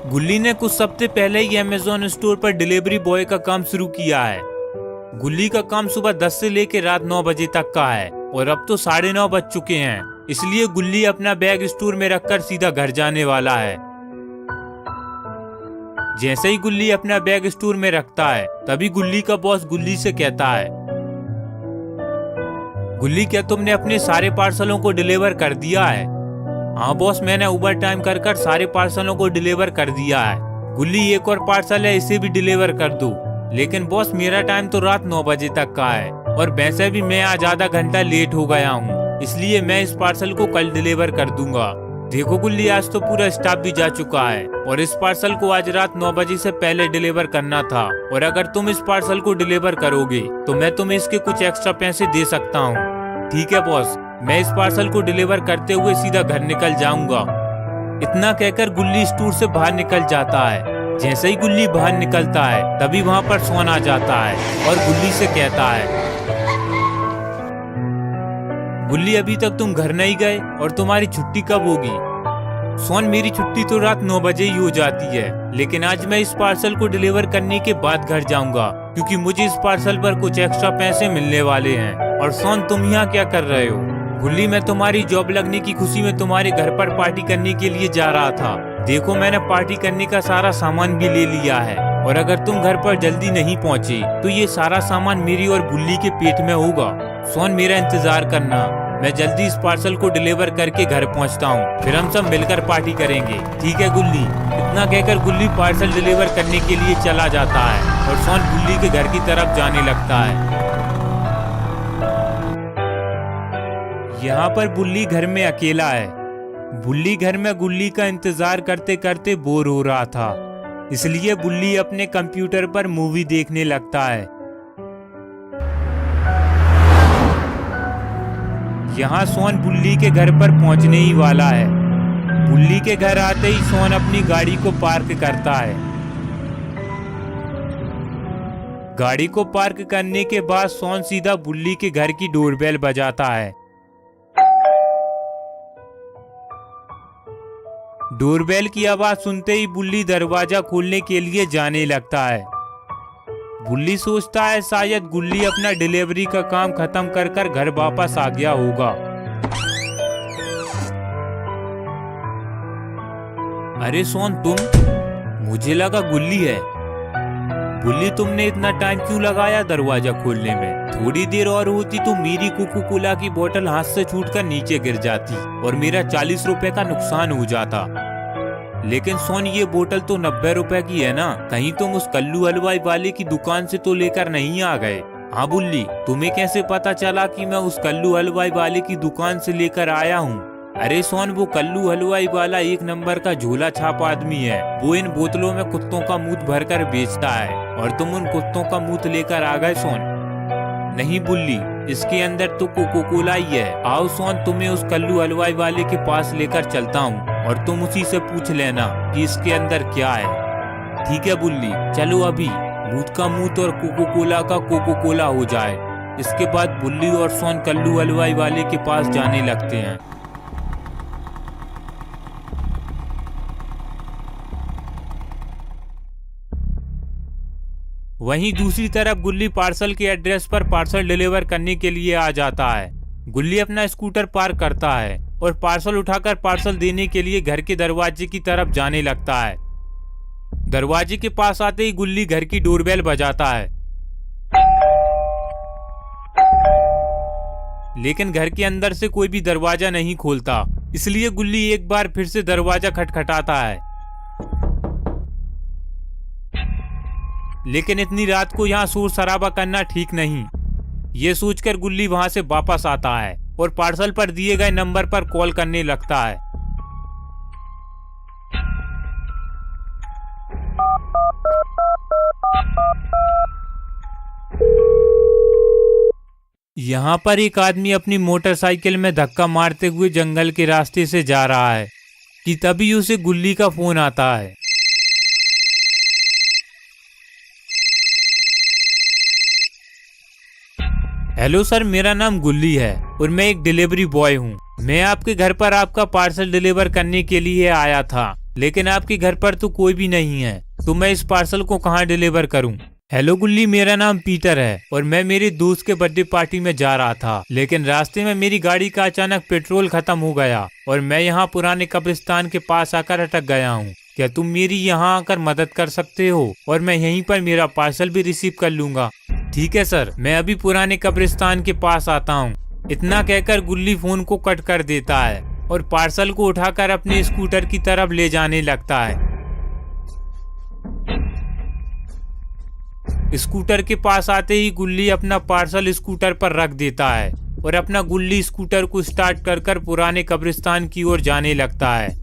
गुल्ली ने कुछ हफ्ते पहले ही अमेज़न स्टोर पर डिलीवरी बॉय का काम शुरू किया है। गुल्ली का काम सुबह 10 से लेकर रात 9 बजे तक का है और अब तो 9:30 बज चुके हैं, इसलिए गुल्ली अपना बैग स्टोर में रखकर सीधा घर जाने वाला है। जैसे ही गुल्ली अपना बैग स्टोर में रखता है तभी गुल्ली का बॉस गुल्ली से कहता है, गुल्ली क्या तुमने अपने सारे पार्सलों को डिलीवर कर दिया है? हाँ बॉस, मैंने ओवर टाइम कर सारे पार्सलों को डिलीवर कर दिया है। गुल्ली एक और पार्सल है, इसे भी डिलीवर कर दो। लेकिन बॉस मेरा टाइम तो रात 9 बजे तक का है और वैसे भी मैं आज आधा घंटा लेट हो गया हूँ, इसलिए मैं इस पार्सल को कल डिलीवर कर दूंगा। देखो गुल्ली, आज तो पूरा स्टाफ भी जा चुका है और इस पार्सल को आज रात 9 बजे से पहले डिलीवर करना था, और अगर तुम इस पार्सल को डिलीवर करोगे तो मैं तुम्हें इसके कुछ एक्स्ट्रा पैसे दे सकता हूँ। ठीक है बॉस, मैं इस पार्सल को डिलीवर करते हुए सीधा घर निकल जाऊंगा। इतना कहकर गुल्ली स्टोर से बाहर निकल जाता है। जैसे ही गुल्ली बाहर निकलता है तभी वहाँ पर सोन आ जाता है और गुल्ली से कहता है, गुल्ली अभी तक तुम घर नहीं गए और तुम्हारी छुट्टी कब होगी? सोन, मेरी छुट्टी तो रात 9 बजे ही हो जाती है, लेकिन आज मैं इस पार्सल को डिलीवर करने के बाद घर जाऊंगा क्योंकि मुझे इस पार्सल पर कुछ एक्स्ट्रा पैसे मिलने वाले हैं। और सोन, तुम यहाँ क्या कर रहे हो? गुल्ली, मैं तुम्हारी जॉब लगने की खुशी में तुम्हारे घर पर पार्टी करने के लिए जा रहा था। देखो, मैंने पार्टी करने का सारा सामान भी ले लिया है और अगर तुम घर पर जल्दी नहीं पहुँचे तो ये सारा सामान मेरी और गुल्ली के पेट में होगा। सोन, मेरा इंतजार करना, मैं जल्दी इस पार्सल को डिलीवर करके घर पहुंचता हूं, फिर हम सब मिलकर पार्टी करेंगे। ठीक है गुल्ली। इतना कहकर गुल्ली पार्सल डिलीवर करने के लिए चला जाता है और सोन गुल्ली के घर की तरफ जाने लगता है। यहाँ पर बुल्ली घर में अकेला है। बुल्ली घर में गुल्ली का इंतजार करते करते बोर हो रहा था, इसलिए बुल्ली अपने कंप्यूटर पर मूवी देखने लगता है। यहाँ सोन बुल्ली के घर पर पहुंचने ही वाला है। बुल्ली के घर आते ही सोन अपनी गाड़ी को पार्क करता है। गाड़ी को पार्क करने के बाद सोन सीधा बुल्ली के घर की डोरबेल बजाता है। डोरबेल की आवाज सुनते ही बुल्ली दरवाजा खोलने के लिए जाने लगता है। बुल्ली सोचता है शायद गुल्ली अपना डिलीवरी का काम खत्म कर घर वापस आ गया होगा। अरे सोन, तुम? मुझे लगा गुल्ली है। बुल्ली, तुमने इतना टाइम क्यों लगाया दरवाजा खोलने में? थोड़ी देर और होती तो मेरी कोको कोला की बोतल हाथ से छूटकर नीचे गिर जाती और मेरा 40 रुपए का नुकसान हो जाता। लेकिन सोन, ये बोतल तो 90 रुपए की है ना? कहीं तुम उस कल्लू हलवाई वाले की दुकान से तो लेकर नहीं आ गए? हाँ बुल्ली, तुम्हें कैसे पता चला कि मैं उस कल्लू हलवाई वाले की दुकान से लेकर आया हूँ? अरे सोन, वो कल्लू हलवाई वाला 1 नंबर का झोला छाप आदमी है। वो इन बोतलों में कुत्तों का मूत भरकर बेचता है और तुम उन कुत्तों का मूत लेकर आ गए सोन। नहीं बुल्ली, इसके अंदर तो कोको कोला ही है। आओ सोन, तुम्हें उस कल्लू हलवाई वाले के पास लेकर चलता हूँ और तुम उसी से पूछ लेना कि इसके अंदर क्या है। ठीक है बुल्ली, चलो अभी मूत का मूत और कोको कोला का कोको कोला हो जाए। इसके बाद बुल्ली और सोन कल्लू हलवाई वाले के पास जाने लगते हैं। वहीं दूसरी तरफ गुल्ली पार्सल के एड्रेस पर पार्सल डिलीवर करने के लिए आ जाता है। गुल्ली अपना स्कूटर पार्क करता है और पार्सल उठाकर पार्सल देने के लिए घर के दरवाजे की तरफ जाने लगता है। दरवाजे के पास आते ही गुल्ली घर की डोरबेल बजाता है, लेकिन घर के अंदर से कोई भी दरवाजा नहीं खोलता, इसलिए गुल्ली एक बार फिर से दरवाजा खटखटाता है। लेकिन इतनी रात को यहाँ शोर शराबा करना ठीक नहीं। ये सोचकर गुल्ली वहां से वापस आता है और पार्सल पर दिए गए नंबर पर कॉल करने लगता है। यहाँ पर एक आदमी अपनी मोटरसाइकिल में धक्का मारते हुए जंगल के रास्ते से जा रहा है कि तभी उसे गुल्ली का फोन आता है। हेलो सर, मेरा नाम गुल्ली है और मैं एक डिलीवरी बॉय हूँ। मैं आपके घर पर आपका पार्सल डिलीवर करने के लिए आया था। लेकिन आपके घर पर तो कोई भी नहीं है, तो मैं इस पार्सल को कहाँ डिलीवर करूँ? हेलो गुल्ली, मेरा नाम पीटर है और मैं मेरे दोस्त के बर्थडे पार्टी में जा रहा था, लेकिन रास्ते में मेरी गाड़ी का अचानक पेट्रोल खत्म हो गया और मैं यहाँ पुराने कब्रिस्तान के पास आकर अटक गया हूँ। क्या तुम मेरी यहाँ आकर मदद कर सकते हो और मैं यहीं पर मेरा पार्सल भी रिसीव कर लूँगा? ठीक है सर, मैं अभी पुराने कब्रिस्तान के पास आता हूँ। इतना कहकर गुल्ली फोन को कट कर देता है और पार्सल को उठाकर अपने स्कूटर की तरफ ले जाने लगता है। स्कूटर के पास आते ही गुल्ली अपना पार्सल स्कूटर पर रख देता है और अपना गुल्ली स्कूटर को स्टार्ट कर पुराने कब्रिस्तान की ओर जाने लगता है।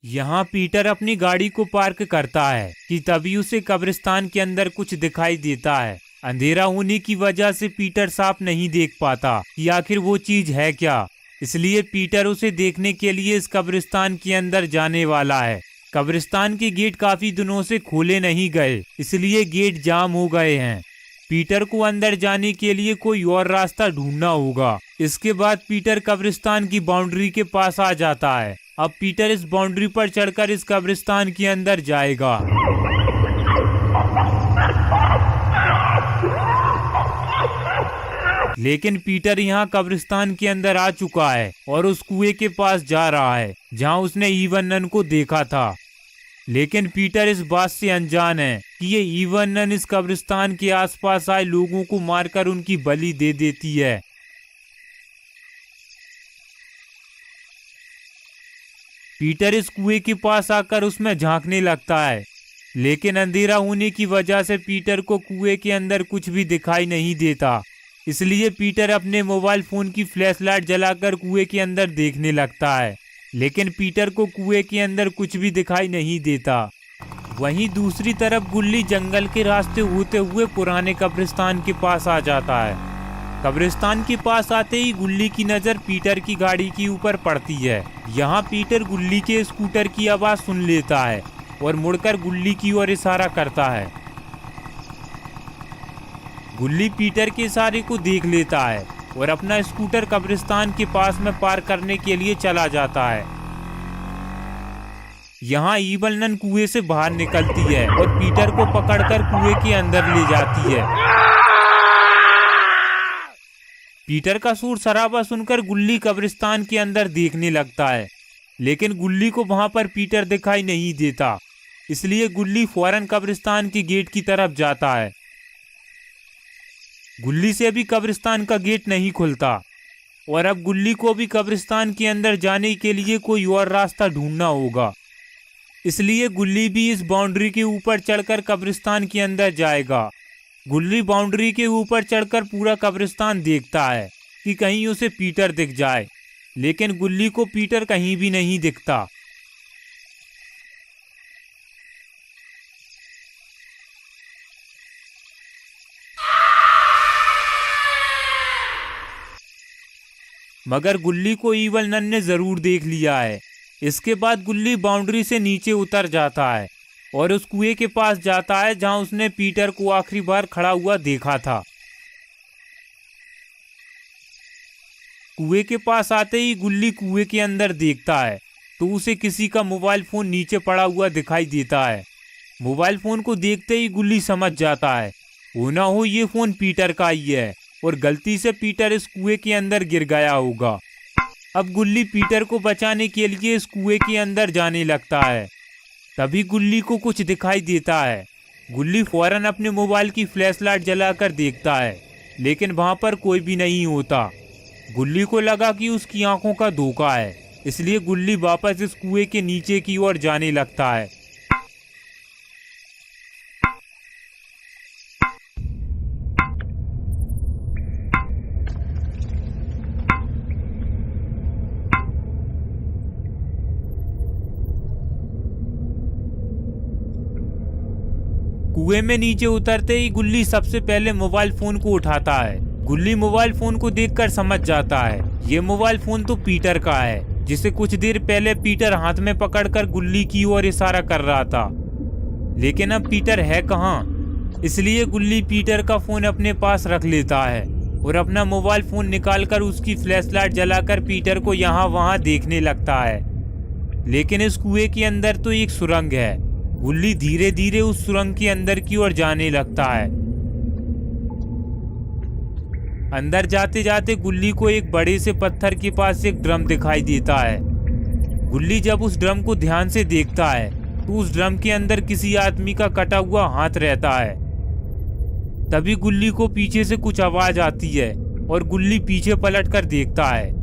यहाँ पीटर अपनी गाड़ी को पार्क करता है कि तभी उसे कब्रिस्तान के अंदर कुछ दिखाई देता है। अंधेरा होने की वजह से पीटर साफ नहीं देख पाता कि आखिर वो चीज है क्या, इसलिए पीटर उसे देखने के लिए इस कब्रिस्तान के अंदर जाने वाला है। कब्रिस्तान के गेट काफी दिनों से खोले नहीं गए, इसलिए गेट जाम हो गए हैं। पीटर को अंदर जाने के लिए कोई और रास्ता ढूंढना होगा। इसके बाद पीटर कब्रिस्तान की बाउंड्री के पास आ जाता है। अब पीटर इस बाउंड्री पर चढ़कर इस कब्रिस्तान के अंदर जाएगा। लेकिन पीटर यहाँ कब्रिस्तान के अंदर आ चुका है और उस कुएं के पास जा रहा है जहाँ उसने ईवन नन को देखा था। लेकिन पीटर इस बात से अनजान है कि ये ईवन नन इस कब्रिस्तान के आसपास आए लोगों को मारकर उनकी बलि दे देती है। पीटर इस कुएं के पास आकर उसमें झांकने लगता है, लेकिन अंधेरा होने की वजह से पीटर को कुएं के अंदर कुछ भी दिखाई नहीं देता। इसलिए पीटर अपने मोबाइल फोन की फ्लैशलाइट जलाकर कुएं के अंदर देखने लगता है, लेकिन पीटर को कुएं के अंदर कुछ भी दिखाई नहीं देता। वहीं दूसरी तरफ गुल्ली जंगल के रास्ते होते हुए पुराने कब्रिस्तान के पास आ जाता है। कब्रिस्तान के पास आते ही गुल्ली की नजर पीटर की गाड़ी के ऊपर पड़ती है। यहाँ पीटर गुल्ली के स्कूटर की आवाज सुन लेता है और मुड़कर गुल्ली की ओर इशारा करता है। गुल्ली पीटर के इशारे को देख लेता है और अपना स्कूटर कब्रिस्तान के पास में पार्क करने के लिए चला जाता है। यहाँ ईवन नन कुएं से बाहर निकलती है और पीटर को पकड़कर कुएं के अंदर ले जाती है। पीटर का शोर शराबा सुनकर गुल्ली कब्रिस्तान के अंदर देखने लगता है, लेकिन गुल्ली को वहां पर पीटर दिखाई नहीं देता। इसलिए गुल्ली फौरन कब्रिस्तान के गेट की तरफ जाता है। गुल्ली से अभी कब्रिस्तान का गेट नहीं खुलता और अब गुल्ली को भी कब्रिस्तान के अंदर जाने के लिए कोई और रास्ता ढूंढना होगा। इसलिए गुल्ली भी इस बाउंड्री के ऊपर चढ़कर कब्रिस्तान के अंदर जाएगा। गुल्ली बाउंड्री के ऊपर चढ़कर पूरा कब्रिस्तान देखता है कि कहीं उसे पीटर दिख जाए, लेकिन गुल्ली को पीटर कहीं भी नहीं दिखता। मगर गुल्ली को ईवन नन ने जरूर देख लिया है। इसके बाद गुल्ली बाउंड्री से नीचे उतर जाता है और उस कुएं के पास जाता है जहां उसने पीटर को आखिरी बार खड़ा हुआ देखा था। कुएं के पास आते ही गुल्ली कुएं के अंदर देखता है तो उसे किसी का मोबाइल फोन नीचे पड़ा हुआ दिखाई देता है। मोबाइल फोन को देखते ही गुल्ली समझ जाता है हो ना हो ये फोन पीटर का ही है और गलती से पीटर इस कुएं के अंदर गिर गया होगा। अब गुल्ली पीटर को बचाने के लिए इस कुएं के अंदर जाने लगता है। तभी गुल्ली को कुछ दिखाई देता है। गुल्ली फौरन अपने मोबाइल की फ्लैशलाइट जलाकर देखता है, लेकिन वहां पर कोई भी नहीं होता। गुल्ली को लगा कि उसकी आंखों का धोखा है, इसलिए गुल्ली वापस इस कुएं के नीचे की ओर जाने लगता है। कुएं में नीचे उतरते ही गुल्ली सबसे पहले मोबाइल फोन को उठाता है। गुल्ली मोबाइल फोन को देखकर समझ जाता है ये मोबाइल फोन तो पीटर का है, जिसे कुछ देर पहले पीटर हाथ में पकड़कर गुल्ली की ओर इशारा कर रहा था। लेकिन अब पीटर है कहाँ, इसलिए गुल्ली पीटर का फोन अपने पास रख लेता है और अपना मोबाइल फोन निकालकर उसकी फ्लैशलाइट जलाकर पीटर को यहाँ वहाँ देखने लगता है। लेकिन इस कुएं के अंदर तो एक सुरंग है। गुल्ली धीरे धीरे उस सुरंग के अंदर की ओर जाने लगता है। अंदर जाते जाते गुल्ली को एक बड़े से पत्थर के पास एक ड्रम दिखाई देता है। गुल्ली जब उस ड्रम को ध्यान से देखता है तो उस ड्रम के अंदर किसी आदमी का कटा हुआ हाथ रहता है। तभी गुल्ली को पीछे से कुछ आवाज आती है और गुल्ली पीछे पलटकर देखता है।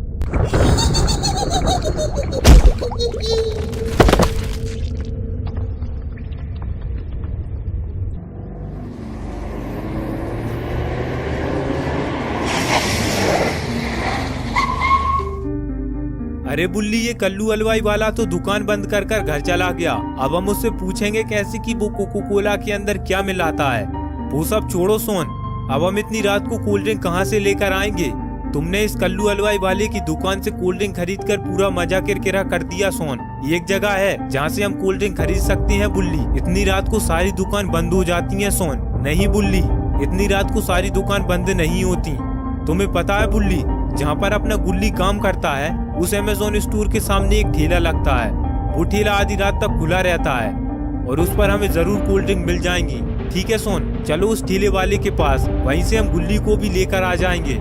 अरे बुल्ली, ये कल्लू हलवाई वाला तो दुकान बंद कर कर घर चला गया। अब हम उससे पूछेंगे कैसे कि वो कोको कोला के अंदर क्या मिलाता है। वो सब छोड़ो सोन, अब हम इतनी रात को कोल्ड ड्रिंक कहाँ से लेकर आएंगे? तुमने इस कल्लू हलवाई वाले की दुकान से कोल्ड ड्रिंक खरीद कर पूरा मजा किरकिरा कर दिया सोन। एक जगह है जहाँ से हम कोल्ड ड्रिंक खरीद सकते हैं बुल्ली। इतनी रात को सारी दुकान बंद हो जाती है सोन। नहीं बुल्ली, इतनी रात को सारी दुकान बंद नहीं होती। तुम्हें पता है बुल्ली, जहाँ पर अपना गुल्ली काम करता है उस अमेज़न स्टोर के सामने एक ठेला लगता है। वो ठेला आधी रात तक खुला रहता है और उस पर हमें जरूर कोल्ड ड्रिंक मिल जाएंगी। ठीक है सोन, चलो उस ठेले वाले के पास, वहीं से हम गुल्ली को भी लेकर आ जाएंगे।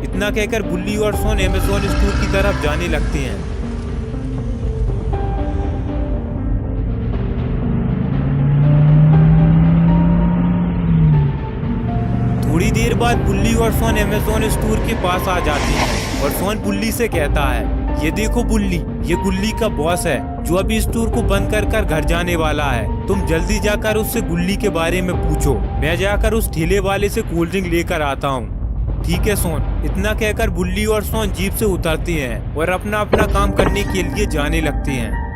इतना कहकर बुल्ली और सोन अमेज़न स्टोर की तरफ जाने लगते हैं। थोड़ी देर बाद बुल्ली और सोन अमेज़न स्टोर के पास आ जाते हैं और सोन बुल्ली से कहता है, ये देखो बुल्ली, ये गुल्ली का बॉस है जो अभी स्टोर को बंद कर कर घर जाने वाला है। तुम जल्दी जाकर उससे गुल्ली के बारे में पूछो। मैं जाकर उस ठेले वाले से कोल्ड ड्रिंक लेकर आता हूँ। ठीक है सोन। इतना कहकर बुल्ली और सोन जीप से उतरते हैं और अपना अपना काम करने के लिए जाने लगते हैं।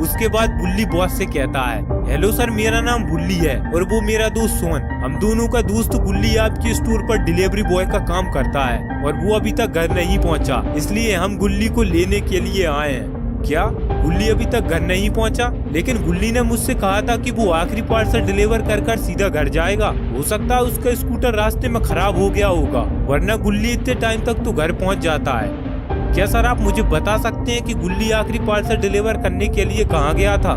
उसके बाद बुल्ली बॉस से कहता है, हेलो सर, मेरा नाम बुल्ली है और वो मेरा दोस्त सोन। हम दोनों का दोस्त गुल्ली आपके स्टोर पर डिलीवरी बॉय का काम करता है और वो अभी तक घर नहीं पहुंचा, इसलिए हम गुल्ली को लेने के लिए आए हैं। क्या गुल्ली अभी तक घर नहीं पहुंचा? लेकिन गुल्ली ने मुझसे कहा था कि वो आखिरी पार्सल डिलीवर कर कर सीधा घर जाएगा। हो सकता है उसका स्कूटर रास्ते में खराब हो गया होगा, वरना गुल्ली इतने टाइम तक तो घर पहुँच जाता है। क्या सर आप मुझे बता सकते हैं कि गुल्ली आखिरी पार्सल डिलीवर करने के लिए कहाँ गया था?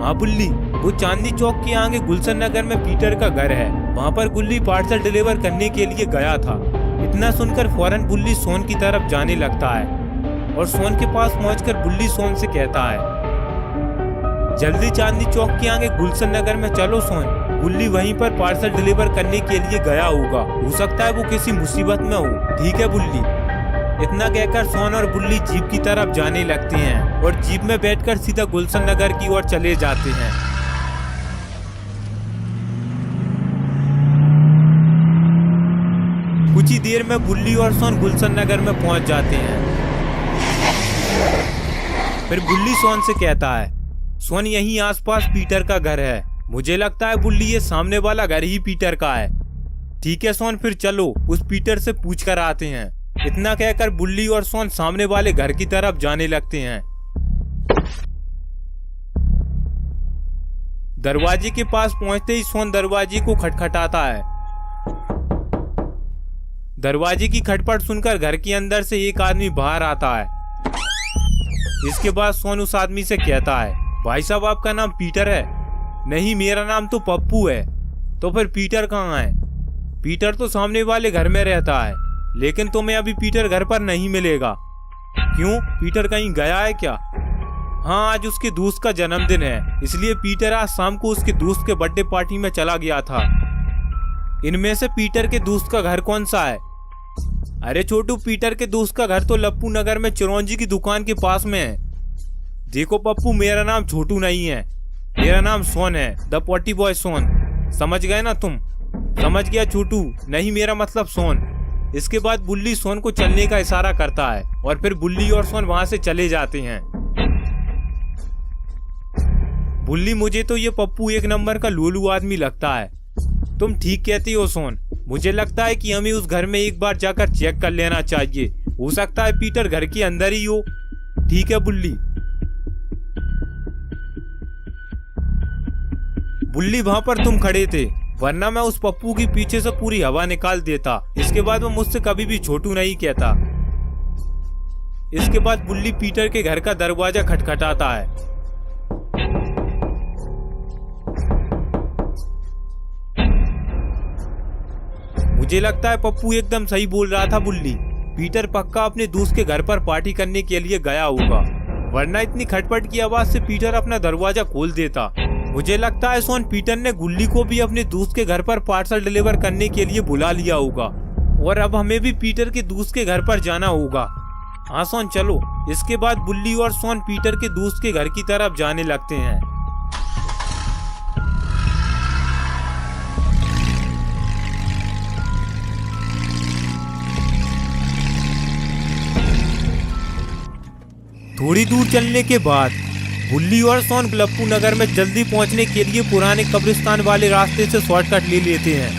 हाँ बुल्ली, वो चांदनी चौक के आगे गुलशन नगर में पीटर का घर है, वहाँ पर गुल्ली पार्सल डिलीवर करने के लिए गया था। इतना सुनकर फौरन बुल्ली सोन की तरफ जाने लगता है और सोन के पास पहुंचकर बुल्ली सोन से कहता है, जल्दी चांदनी चौक के आगे गुलशन नगर में चलो सोन। गुल्ली वहीं पर पार्सल डिलीवर करने के लिए गया होगा, हो सकता है वो किसी मुसीबत में हो। ठीक है बुल्ली। इतना कहकर सोन और बुल्ली जीप की तरफ जाने लगते हैं और जीप में बैठकर सीधा गुलशन नगर की ओर चले जाते हैं। कुछ ही देर में बुल्ली और सोन गुलशन नगर में पहुंच जाते हैं। फिर बुल्ली सोन से कहता है, सोन यहीं आसपास पीटर का घर है। मुझे लगता है बुल्ली ये सामने वाला घर ही पीटर का है। ठीक है सोन, फिर चलो उस पीटर से पूछ कर आते हैं। इतना कहकर बुल्ली और सोन सामने वाले घर की तरफ जाने लगते हैं। दरवाजे के पास पहुंचते ही सोन दरवाजे को खटखटाता है। दरवाजे की खटपट सुनकर घर के अंदर से एक आदमी बाहर आता है। इसके बाद सोन उस आदमी से कहता है, भाई साहब आपका नाम पीटर है? नहीं, मेरा नाम तो पप्पू है। तो फिर पीटर कहाँ है? पीटर तो सामने वाले घर में रहता है, लेकिन तुम्हें अभी पीटर घर पर नहीं मिलेगा। क्यों, पीटर कहीं गया है क्या? हाँ, आज उसके दोस्त का जन्मदिन है, इसलिए पीटर आज शाम को उसके दोस्त के बर्थडे पार्टी में चला गया था। इनमें से पीटर के दोस्त का घर कौन सा है? अरे छोटू, पीटर के दोस्त का घर तो लप्पू नगर में चिरौंजी की दुकान के पास में है। देखो पप्पू, मेरा नाम छोटू नहीं है, मेरा नाम सोन है, द पॉटी बॉय सोन। समझ गए ना तुम? समझ गया छोटू, नहीं मेरा मतलब सोन। इसके बाद बुल्ली सोन को चलने का इशारा करता है और फिर बुल्ली और सोन वहां से चले जाते हैं। बुल्ली, मुझे तो ये पप्पू एक नंबर का लोलू आदमी लगता है। तुम ठीक कहती हो सोन, मुझे लगता है कि हमें उस घर में एक बार जाकर चेक कर लेना चाहिए, हो सकता है पीटर घर के अंदर ही हो। ठीक है बुल्ली। बुल्ली, वहां पर तुम खड़े थे, वरना मैं उस पप्पू की पीछे से पूरी हवा निकाल देता। इसके बाद वो मुझसे कभी भी छोटू नहीं कहता। इसके बाद बुल्ली पीटर के घर का दरवाजा खटखटाता है। मुझे लगता है पप्पू एकदम सही बोल रहा था बुल्ली। पीटर पक्का अपने दोस्त के घर पर पार्टी करने के लिए गया होगा, वरना इतनी खटपट की आवाज से पीटर अपना दरवाजा खोल देता। मुझे लगता है सोन पीटर ने गुल्ली को भी अपने दोस्त के घर पर पार्सल डिलीवर करने के लिए बुला लिया होगा और अब हमें भी पीटर के दोस्त के घर पर जाना होगा। हाँ सोन चलो। इसके बाद बुल्ली और सोन पीटर के दोस्त के घर की तरफ जाने लगते हैं। थोड़ी दूर चलने के बाद बुल्ली और सोन लप्पू नगर में जल्दी पहुंचने के लिए पुराने कब्रिस्तान वाले रास्ते से शॉर्टकट ले लेते हैं।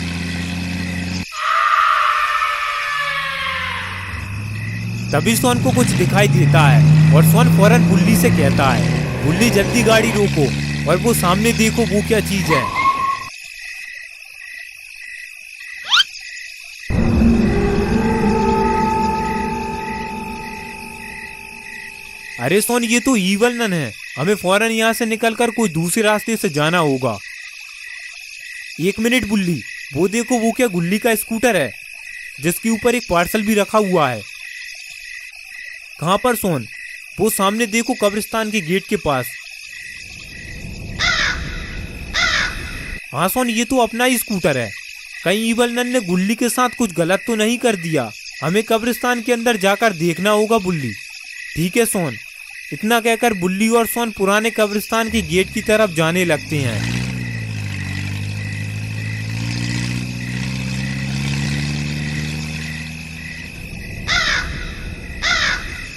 तभी सोन को कुछ दिखाई देता है और सोन फौरन बुल्ली से कहता है, बुल्ली जल्दी गाड़ी रोको और वो सामने देखो वो क्या चीज है। अरे सोन ये तो ईवल नन है, हमें फौरन यहाँ से निकलकर कोई दूसरे रास्ते से जाना होगा। एक मिनट बुल्ली, वो देखो वो क्या गुल्ली का स्कूटर है जिसके ऊपर एक पार्सल भी रखा हुआ है। कहाँ पर सोन? वो सामने देखो कब्रिस्तान के गेट के पास। हाँ सोन ये तो अपना ही स्कूटर है। कहीं ईवल नन ने गुल्ली के साथ कुछ गलत तो नहीं कर दिया? हमें कब्रिस्तान के अंदर जाकर देखना होगा बुल्ली। ठीक है सोन। इतना कहकर बुल्ली और सोन पुराने कब्रिस्तान के गेट की तरफ जाने लगते हैं।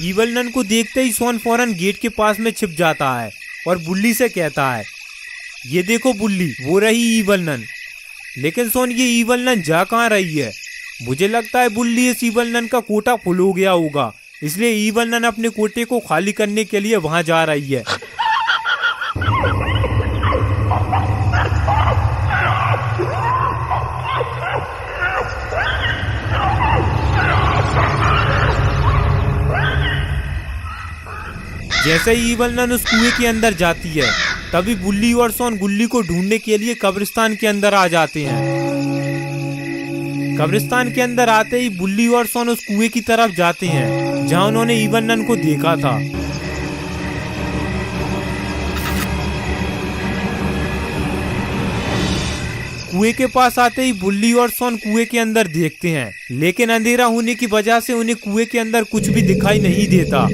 ईवल नन को देखते ही सोन फौरन गेट के पास में छिप जाता है और बुल्ली से कहता है, ये देखो बुल्ली वो रही ईवल नन। लेकिन सोन ये ईवल नन जा कहाँ रही है? मुझे लगता है बुल्ली इस ईवल नन का कोटा फुल हो गया होगा, इसलिए ईवल नन अपने कोटे को खाली करने के लिए वहां जा रही है। जैसे ही ईवल नन उस कुएं के अंदर जाती है तभी बुल्ली और सोन गुल्ली को ढूंढने के लिए कब्रिस्तान के अंदर आ जाते हैं। कब्रिस्तान के अंदर आते ही बुल्ली और सोन उस कुएं की तरफ जाते हैं जहां उन्होंने ईवल नन को देखा था। कुएं के पास आते ही बुल्ली और सोन कुएं के अंदर देखते हैं, लेकिन अंधेरा होने की वजह से उन्हें कुएं के अंदर कुछ भी दिखाई नहीं देता।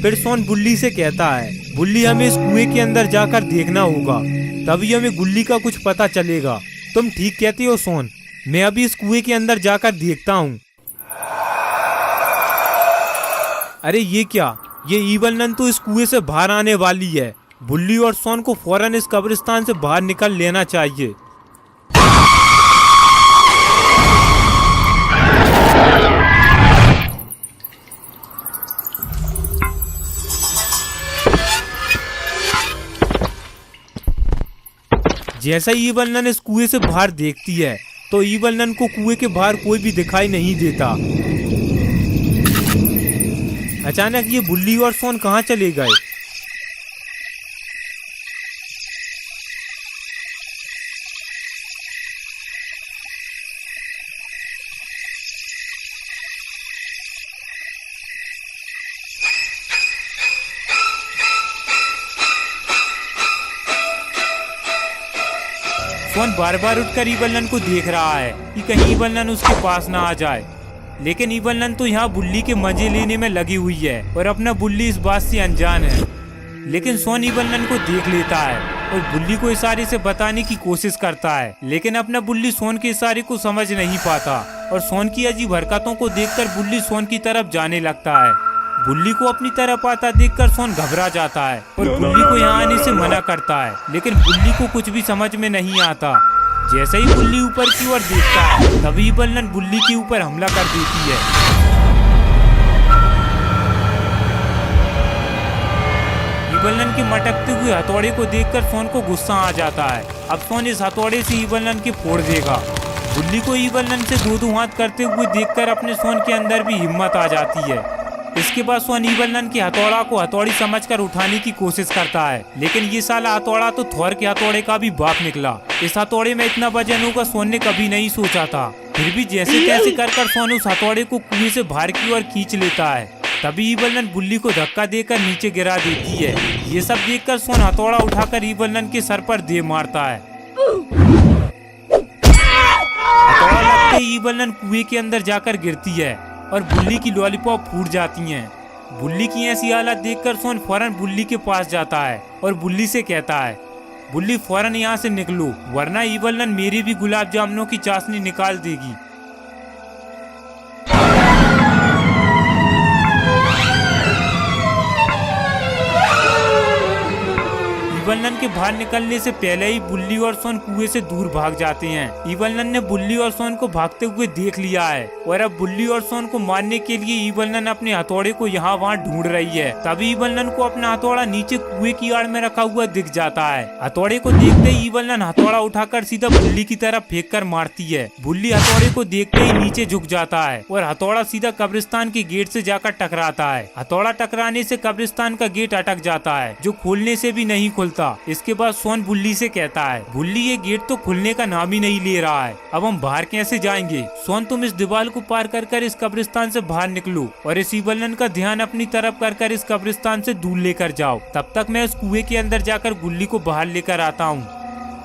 फिर सोन बुल्ली से कहता है, बुल्ली हमें इस कुएं के अंदर जाकर देखना होगा, तभी हमें गुल्ली का कुछ पता चलेगा। तुम ठीक कहती हो सोन, मैं अभी इस कुएं के अंदर जाकर देखता हूँ। अरे ये क्या? ये ईवल नन तो इस कुएं से बाहर आने वाली है। बुल्ली और सोन को फौरन इस कब्रिस्तान से बाहर निकल लेना चाहिए। जैसा ही ईवल नन इस कुएं से बाहर देखती है तो ईवल नन को कुएं के बाहर कोई भी दिखाई नहीं देता। अचानक ये बुल्ली और सोन कहाँ चले गए? सोन बार बार उठकर ईवल नन को देख रहा है कि कहीं ईवल नन उसके पास ना आ जाए, लेकिन ईवल नन तो यहाँ बुल्ली के मजे लेने में लगी हुई है और अपना बुल्ली इस बात से अनजान है। लेकिन सोन ईवल नन को देख लेता है और बुल्ली को इशारे से बताने की कोशिश करता है, लेकिन अपना बुल्ली सोन के इशारे को समझ नहीं पाता और सोन की अजीब हरकतों को देखकर बुल्ली सोन की तरफ जाने लगता है। बुल्ली को अपनी तरफ आता देखकर सोन घबरा जाता है और बुल्ली को यहाँ आने से मना करता है, लेकिन बुल्ली को कुछ भी समझ में नहीं आता। जैसे ही बुल्ली ऊपर की ओर देखता है तभी ईवल नन बुल्ली के ऊपर हमला कर देती है। नन के मटकते हुए हथौड़े को देखकर सोन को गुस्सा आ जाता है। अब सोन इस हथौड़े से ईवल नन के फोड़ देगा। बुल्ली को ईवल नन से दो हाथ करते हुए देखकर अपने सोन के अंदर भी हिम्मत आ जाती है। इसके बाद सोन ईवल नन के हथौड़ा को हथौड़ी समझकर उठाने की कोशिश करता है, लेकिन ये साला हथौड़ा तो थोर के हथौड़े का भी बाप निकला। इस हथौड़े में इतना वजन होगा सोन ने कभी नहीं सोचा था। फिर भी जैसे तैसे कर सोन उस हथौड़े को कुएं से बाहर की ओर खींच लेता है। तभी ईवल नन बुल्ली को धक्का देकर नीचे गिरा देती है। ये सब देखकर सोन हथौड़ा उठाकर ईवल नन के सर पर दे मारता है। हथौड़ा लगते ही ईवल नन कुएं के अंदर जाकर गिरती है और बुल्ली की लॉलीपॉप फूट जाती हैं। बुल्ली की ऐसी हालत देखकर सोन फौरन बुल्ली के पास जाता है और बुल्ली से कहता है, बुल्ली फौरन यहाँ से निकलो, वरना ईवल नन मेरी भी गुलाब जामुनों की चाशनी निकाल देगी। ईवल नन के बाहर निकलने से पहले ही बुल्ली और सोन कुएं से दूर भाग जाते हैं। ईवल नन ने बुल्ली और सोन को भागते हुए देख लिया है और अब बुल्ली और सोन को मारने के लिए ईवल नन अपने हथौड़े को यहाँ वहाँ ढूंढ रही है। तभी ईवल नन को अपना हथौड़ा नीचे कुएं की आड़ में रखा हुआ दिख जाता है। हथौड़े को देखते ही ईवल नन हथौड़ा उठाकर सीधा बुल्ली की तरफ फेंक कर मारती है। बुल्ली हथौड़े को देखते ही नीचे झुक जाता है और हथौड़ा सीधा कब्रिस्तान के गेट से जाकर टकराता है। हथौड़ा टकराने से कब्रिस्तान का गेट अटक जाता है, जो खोलने से भी नहीं खुलता। इसके बाद सोन बुल्ली से कहता है, बुल्ली ये गेट तो खुलने का नाम ही नहीं ले रहा है, अब हम बाहर कैसे जाएंगे? सोन तुम इस दीवार को पार कर इस कब्रिस्तान से बाहर निकलो और इस ईवल नन का ध्यान अपनी तरफ कर इस कब्रिस्तान से दूर लेकर जाओ। तब तक मैं इस कुएं के अंदर जाकर बुल्ली को बाहर लेकर आता हूँ।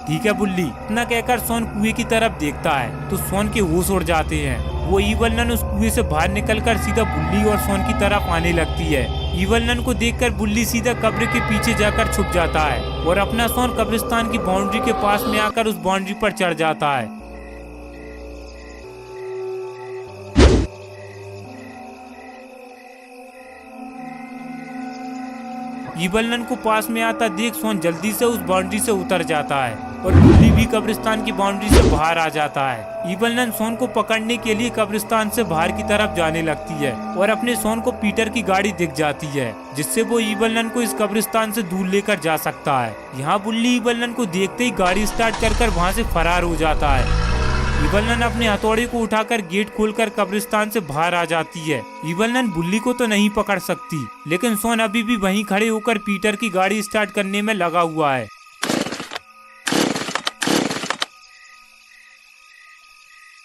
ठीक है बुल्ली। इतना कहकर सोन कुएं की तरफ देखता है तो सोन के होश उड़ जाते हैं। वो ईवल नन उस कुएं से बाहर निकलकर सीधा बुल्ली और सोन की तरफ आने लगती है। ईवल नन को देखकर बुल्ली सीधा कब्र के पीछे जाकर छुप जाता है और अपना सोन कब्रिस्तान की बाउंड्री के पास में आकर उस बाउंड्री पर चढ़ जाता है। ईवल नन को पास में आता देख सोन जल्दी से उस बाउंड्री से उतर जाता है और बुल्ली भी कब्रिस्तान की बाउंड्री से बाहर आ जाता है। ईवल नन सोन को पकड़ने के लिए कब्रिस्तान से बाहर की तरफ जाने लगती है और अपने सोन को पीटर की गाड़ी दिख जाती है, जिससे वो ईवल नन को इस कब्रिस्तान से दूर लेकर जा सकता है। यहाँ बुल्ली ईवल नन को देखते ही गाड़ी स्टार्ट कर वहाँ से फरार हो जाता है। ईवल नन अपने हथौड़े को उठाकर गेट खोलकर कब्रिस्तान से बाहर आ जाती है। ईवल नन बुल्ली को तो नहीं पकड़ सकती, लेकिन सोन अभी भी वहीं खड़े होकर पीटर की गाड़ी स्टार्ट करने में लगा हुआ है।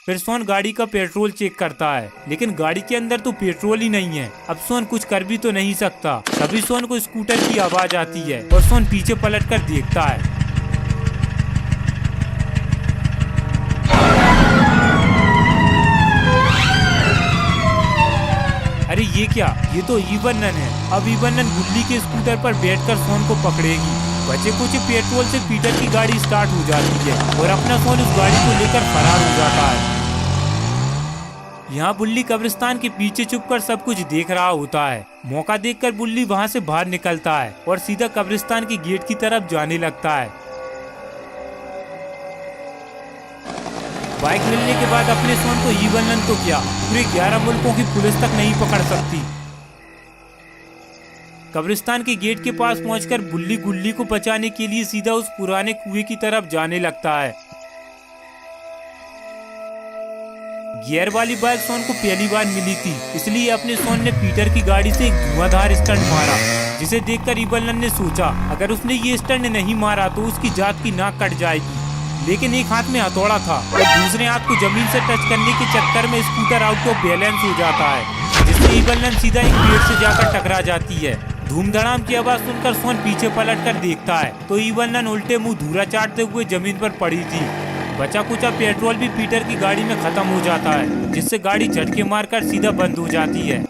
फिर सोन गाड़ी का पेट्रोल चेक करता है, लेकिन गाड़ी के अंदर तो पेट्रोल ही नहीं है। अब सोन कुछ कर भी तो नहीं सकता। तभी सोन को स्कूटर की आवाज आती है और सोन पीछे पलटकर देखता है। अरे ये क्या, ये तो ईवल नन है। अब ईवल नन बुल्ली के स्कूटर पर बैठकर सोन को पकड़ेगी। बचे कुछ पेट्रोल से पीटर की गाड़ी स्टार्ट हो जाती है और अपना सोन उस गाड़ी को लेकर फरार हो जाता है। यहाँ बुल्ली कब्रिस्तान के पीछे छुपकर सब कुछ देख रहा होता है। मौका देखकर बुल्ली वहाँ से बाहर निकलता है और सीधा कब्रिस्तान के गेट की तरफ जाने लगता है। बाइक मिलने के बाद अपने सोन को ईवल नन तो क्या, पूरे 11 मुल्कों की पुलिस तक नहीं पकड़ सकती। कब्रिस्तान के गेट के पास पहुंचकर बुल्ली गुल्ली को बचाने के लिए सीधा उस पुराने कुएं की तरफ जाने लगता है। गियर वाली बाइक सोन को पहली बार मिली थी, इसलिए अपने सोन ने पीटर की गाड़ी से एक धुआंधार स्टंट मारा, जिसे देखकर ईवल नन ने सोचा अगर उसने ये स्टंट नहीं मारा तो उसकी जात की नाक कट जाएगी। लेकिन एक हाथ में हथौड़ा था और दूसरे हाथ को जमीन से टच करने के चक्कर में स्कूटर आउट ऑफ बैलेंस हो जाता है, जिससे ईवल नन सीधा एक पेड़ से जाकर टकरा जाती है। धूम धड़ाम की आवाज सुनकर सोन पीछे पलटकर देखता है तो ईवल नन उल्टे मुंह धूरा चाटते हुए जमीन पर पड़ी थी। बचा कुचा पेट्रोल भी पीटर की गाड़ी में खत्म हो जाता है, जिससे गाड़ी झटके मारकर सीधा बंद हो जाती है।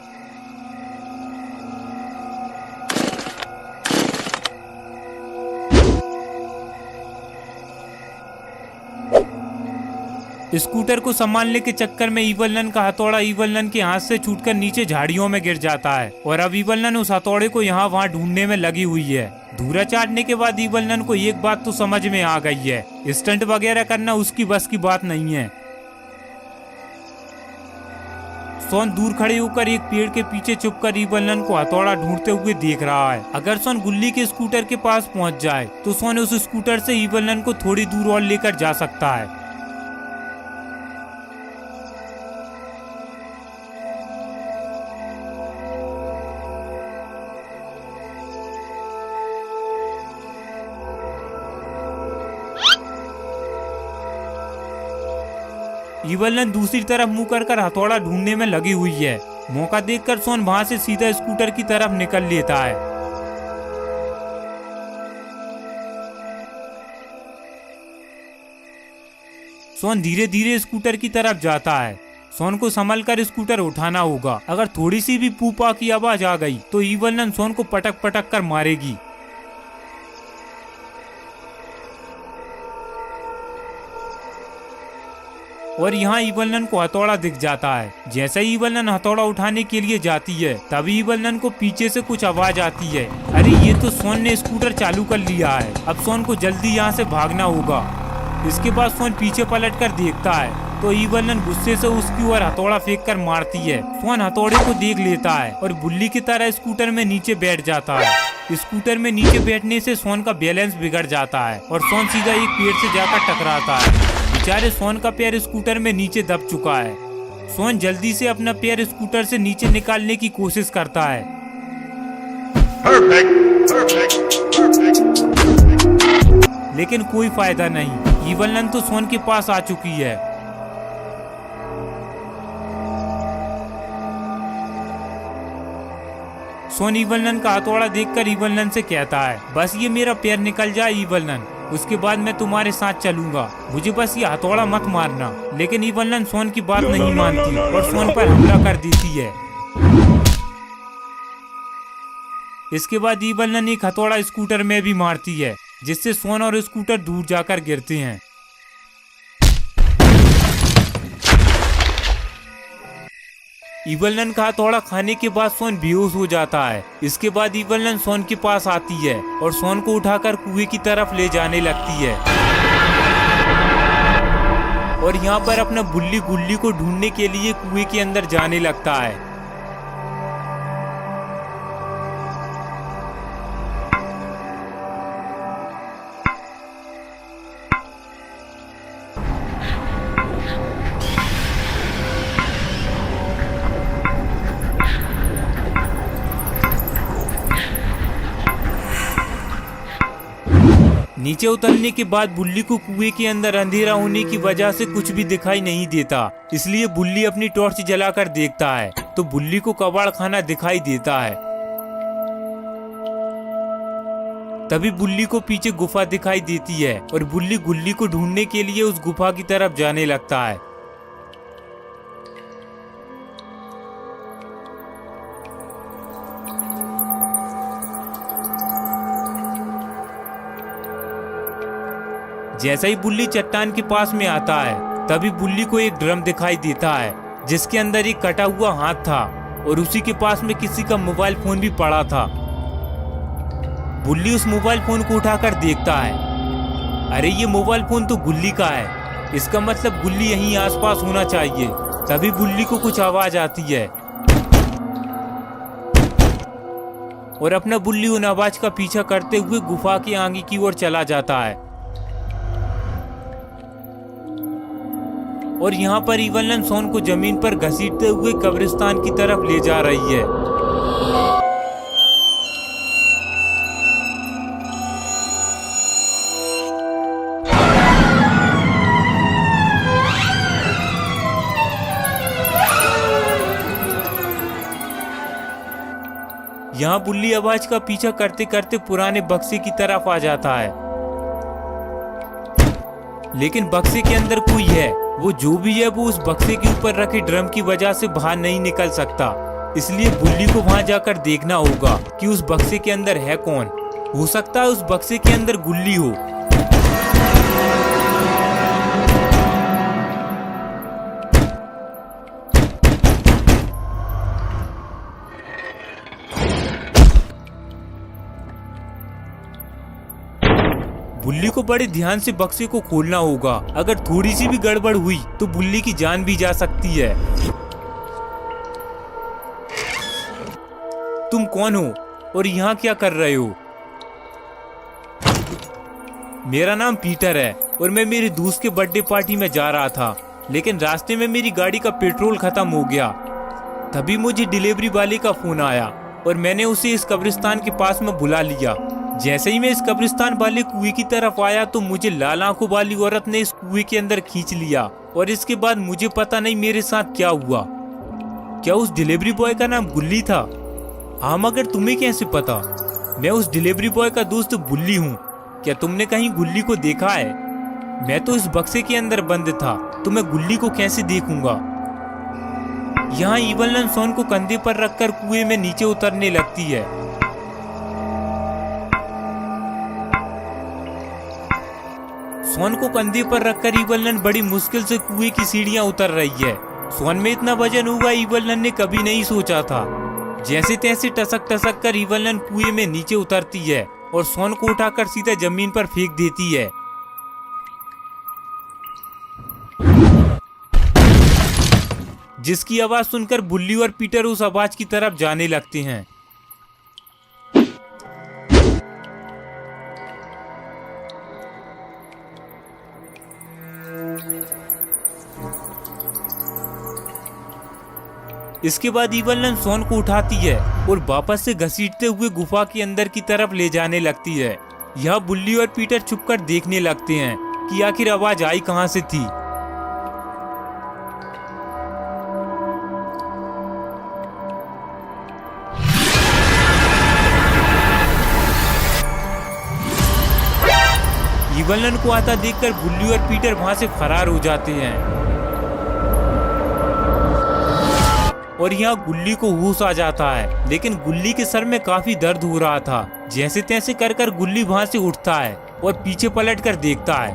स्कूटर को संभालने के चक्कर में ईवल नन का हथौड़ा ईवल नन के हाथ से छूटकर नीचे झाड़ियों में गिर जाता है और अब ईवल नन उस हथौड़े को यहाँ वहाँ ढूंढने में लगी हुई है। धूरा चाटने के बाद ईवल नन को एक बात तो समझ में आ गई है, स्टंट वगैरह करना उसकी बस की बात नहीं है। सोन दूर खड़े होकर एक पेड़ के पीछे छुपकर इवलन को हथौड़ा ढूंढते हुए देख रहा है। अगर सोन गुल्ली के स्कूटर के पास पहुंच जाए तो सोन उस स्कूटर से इवलन को थोड़ी दूर और लेकर जा सकता है। इवलन दूसरी तरफ मुंह कर हथौड़ा ढूंढने में लगी हुई है। मौका देखकर सोन वहां से सीधा स्कूटर की तरफ निकल लेता है। सोन धीरे धीरे स्कूटर की तरफ जाता है। सोन को संभल कर स्कूटर उठाना होगा। अगर थोड़ी सी भी पूपा की आवाज आ गई तो इवलन सोन को पटक पटक कर मारेगी। और यहाँ इवलन को हथौड़ा दिख जाता है। जैसे ही इवलन हथौड़ा उठाने के लिए जाती है तभी इवलन को पीछे से कुछ आवाज आती है। अरे ये तो सोन ने स्कूटर चालू कर लिया है। अब सोन को जल्दी यहाँ से भागना होगा। इसके बाद सोन पीछे पलट कर देखता है तो इवलन गुस्से से उसकी ओर हथौड़ा फेंक कर मारती है। सोन हथौड़े को देख लेता है और बुल्ली की तरह स्कूटर में नीचे बैठ जाता है। स्कूटर में नीचे बैठने से सोन का बैलेंस बिगड़ जाता है और सोन सीधा एक पेड़ से जाकर टकराता है। बेचारे सोन का पैर स्कूटर में नीचे दब चुका है। सोन जल्दी से अपना पैर स्कूटर से नीचे निकालने की कोशिश करता है। लेकिन कोई फायदा नहीं। इवलन तो सोन के पास आ चुकी है। सोन इवलन का हथौड़ा देखकर इवलन से कहता है, बस ये मेरा पैर निकल जाए इवलन, उसके बाद मैं तुम्हारे साथ चलूंगा। मुझे बस ये हथौड़ा मत मारना। लेकिन इवलन सोन की बात नहीं मानती और सोन पर हमला कर देती है। इसके बाद इवलन एक हथौड़ा स्कूटर में भी मारती है जिससे सोन और स्कूटर दूर जाकर गिरते हैं। इवलन का हथौड़ा खाने के बाद सोन बेहोश हो जाता है। इसके बाद इवलन सोन के पास आती है और सोन को उठाकर कुएं की तरफ ले जाने लगती है और यहाँ पर अपना बुल्ली गुल्ली को ढूंढने के लिए कुएं के अंदर जाने लगता है। नीचे उतरने के बाद बुल्ली को कुएं के अंदर अंधेरा होने की वजह से कुछ भी दिखाई नहीं देता। इसलिए बुल्ली अपनी टॉर्च जलाकर देखता है तो बुल्ली को कबाड़ खाना दिखाई देता है। तभी बुल्ली को पीछे गुफा दिखाई देती है और बुल्ली गुल्ली को ढूंढने के लिए उस गुफा की तरफ जाने लगता है। जैसे ही बुल्ली चट्टान के पास में आता है तभी बुल्ली को एक ड्रम दिखाई देता है जिसके अंदर एक कटा हुआ हाथ था और उसी के पास में किसी का मोबाइल फोन भी पड़ा था। बुल्ली उस मोबाइल फोन को उठाकर देखता है। अरे ये मोबाइल फोन तो गुल्ली का है। इसका मतलब गुल्ली यहीं आसपास होना चाहिए। तभी बुल्ली को कुछ आवाज आती है और अपना बुल्ली उन आवाज का पीछा करते हुए गुफा के आगे की ओर चला जाता है। और यहाँ पर इवलन सोन को जमीन पर घसीटते हुए कब्रिस्तान की तरफ ले जा रही है। यहाँ बुल्ली आवाज का पीछा करते करते पुराने बक्से की तरफ आ जाता है। लेकिन बक्से के अंदर कोई है। वो जो भी है वो उस बक्से के ऊपर रखे ड्रम की वजह से बाहर नहीं निकल सकता। इसलिए बुल्ली को वहां जाकर देखना होगा कि उस बक्से के अंदर है कौन। हो सकता है उस बक्से के अंदर गुल्ली हो। बुल्ली को बड़े ध्यान से बक्से को खोलना होगा। अगर थोड़ी सी भी गड़बड़ हुई तो बुल्ली की जान भी जा सकती है। तुम कौन हो और यहाँ क्या कर रहे हो? मेरा नाम पीटर है और मैं मेरे दोस्त के बर्थडे पार्टी में जा रहा था, लेकिन रास्ते में मेरी गाड़ी का पेट्रोल खत्म हो गया। तभी मुझे डिलीवरी वाले का फोन आया और मैंने उसे इस कब्रिस्तान के पास में बुला लिया। जैसे ही मैं इस कब्रिस्तान वाले कुएं की तरफ आया तो मुझे लाल आंखों वाली औरत ने इस कुएं के अंदर खींच लिया और इसके बाद मुझे पता नहीं मेरे साथ क्या हुआ। क्या उस डिलीवरी बॉय का नाम गुल्ली था? हाँ, मगर तुम्हें कैसे पता? मैं उस डिलीवरी बॉय का दोस्त बुल्ली हूँ। क्या तुमने कहीं गुल्ली को देखा है? मैं तो इस बक्से के अंदर बंद था, तो मैं गुल्ली को कैसे देखूंगा? यहाँ ईवल सोन को कंधे पर रखकर कुएं में नीचे उतरने लगती है। सोन को कंधे पर रखकर ईवल बड़ी मुश्किल से कुएं की सीढ़ियां उतर रही है। सोन में इतना वजन होगा ईवल ने कभी नहीं सोचा था। जैसे तैसे टसक टसक कर ईवल कुएं में नीचे उतरती है और सोन को उठाकर सीधा जमीन पर फेंक देती है। जिसकी आवाज सुनकर बुल्ली और पीटर उस आवाज की तरफ जाने लगते हैं। इसके बाद ईवल सोन को उठाती है और वापस से घसीटते हुए गुफा के अंदर की तरफ ले जाने लगती है। यह बुल्ली और पीटर छुपकर देखने लगते हैं कि आखिर आवाज आई कहां से थी। ईवल को आता देखकर बुल्ली और पीटर वहां से फरार हो जाते हैं और यहाँ गुल्ली को होश आ जाता है, लेकिन गुल्ली के सर में काफी दर्द हो रहा था। जैसे तैसे कर कर गुल्ली वहां से उठता है और पीछे पलटकर देखता है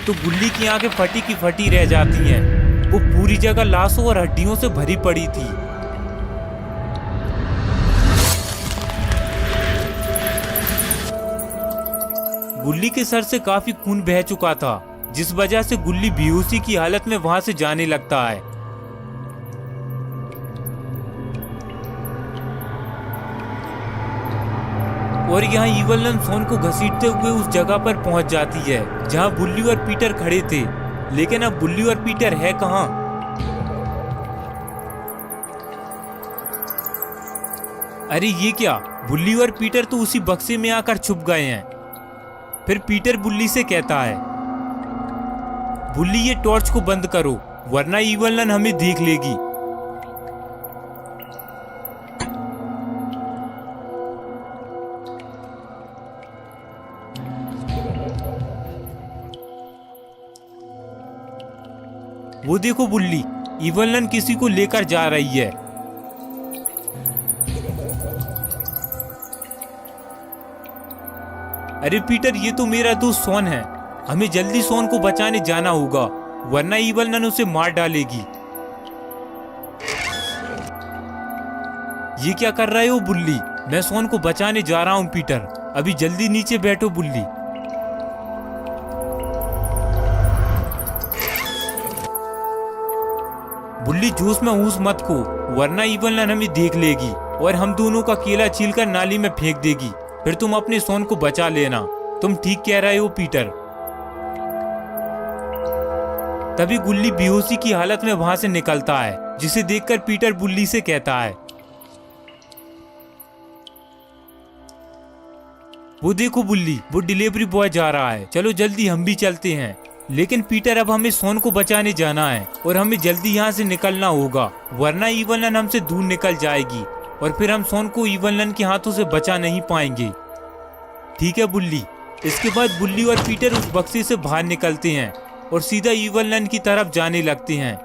तो गुल्ली की आंखें फटी की फटी रह जाती हैं। वो पूरी जगह लाशों और हड्डियों से भरी पड़ी थी। गुल्ली के सर से काफी खून बह चुका था, जिस वजह से गुल्ली बेहोशी की हालत में वहां से जाने लगता है। और यहाँ ईवल सोन को घसीटते हुए उस जगह पर पहुंच जाती है जहां बुल्ली और पीटर खड़े थे, लेकिन अब बुल्ली और पीटर है कहां? अरे ये क्या, बुल्ली और पीटर तो उसी बक्से में आकर छुप गए हैं। फिर पीटर बुल्ली से कहता है, बुल्ली ये टॉर्च को बंद करो वरना ईवल हमें देख लेगी। वो देखो बुल्ली, ईवल किसी को लेकर जा रही है। अरे पीटर, ये तो मेरा दोस्त सोन है। हमें जल्दी सोन को बचाने जाना होगा वरना ईवल उसे मार डालेगी। ये क्या कर रहे हो बुल्ली? मैं सोन को बचाने जा रहा हूँ पीटर, अभी जल्दी नीचे बैठो बुल्ली। बुल्ली जोश में होश मत खो वरना ईवल हमें देख लेगी और हम दोनों का केला छीलकर नाली में फेंक देगी। फिर तुम अपने सोन को बचा लेना। तुम ठीक कह रहे हो पीटर। तभी गुल्ली बेहोशी की हालत में वहां से निकलता है, जिसे देखकर पीटर बुल्ली से कहता है, वो देखो बुल्ली, वो डिलीवरी बॉय जा रहा है, चलो जल्दी हम भी चलते हैं। लेकिन पीटर, अब हमें सोन को बचाने जाना है और हमें जल्दी यहाँ से निकलना होगा वरना ईवल हमसे दूर निकल जाएगी और फिर हम सोन को ईवल के हाथों से बचा नहीं पाएंगे। ठीक है बुल्ली। इसके बाद बुल्ली और पीटर उस बक्से से बाहर निकलते हैं और सीधा ईवल की तरफ जाने लगते हैं।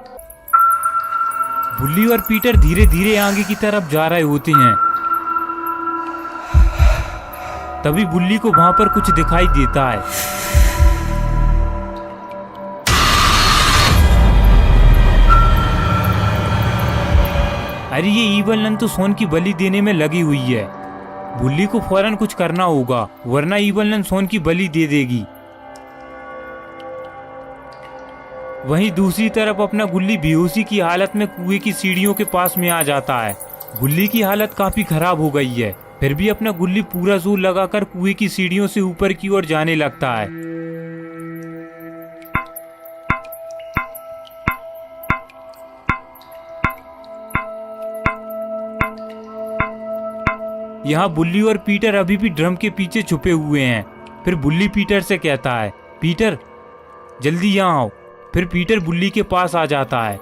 बुल्ली और पीटर धीरे धीरे आगे की तरफ जा रहे होते हैं। तभी बुल्ली को वहां पर कुछ दिखाई देता है। अरे ये ईवल तो सोन की बलि देने में लगी हुई है। बुल्ली को फौरन कुछ करना होगा वरना ईवल सोन की बलि दे देगी। वहीं दूसरी तरफ अपना गुल्ली बेहोशी की हालत में कुएं की सीढ़ियों के पास में आ जाता है। गुल्ली की हालत काफी खराब हो गई है, फिर भी अपना गुल्ली पूरा जोर लगाकर कुएं की सीढ़ियों से ऊपर की ओर जाने लगता है। यहाँ बुल्ली और पीटर अभी भी ड्रम के पीछे छुपे हुए हैं। फिर बुल्ली पीटर से कहता है, पीटर जल्दी यहाँ आओ। फिर पीटर बुल्ली के पास आ जाता है।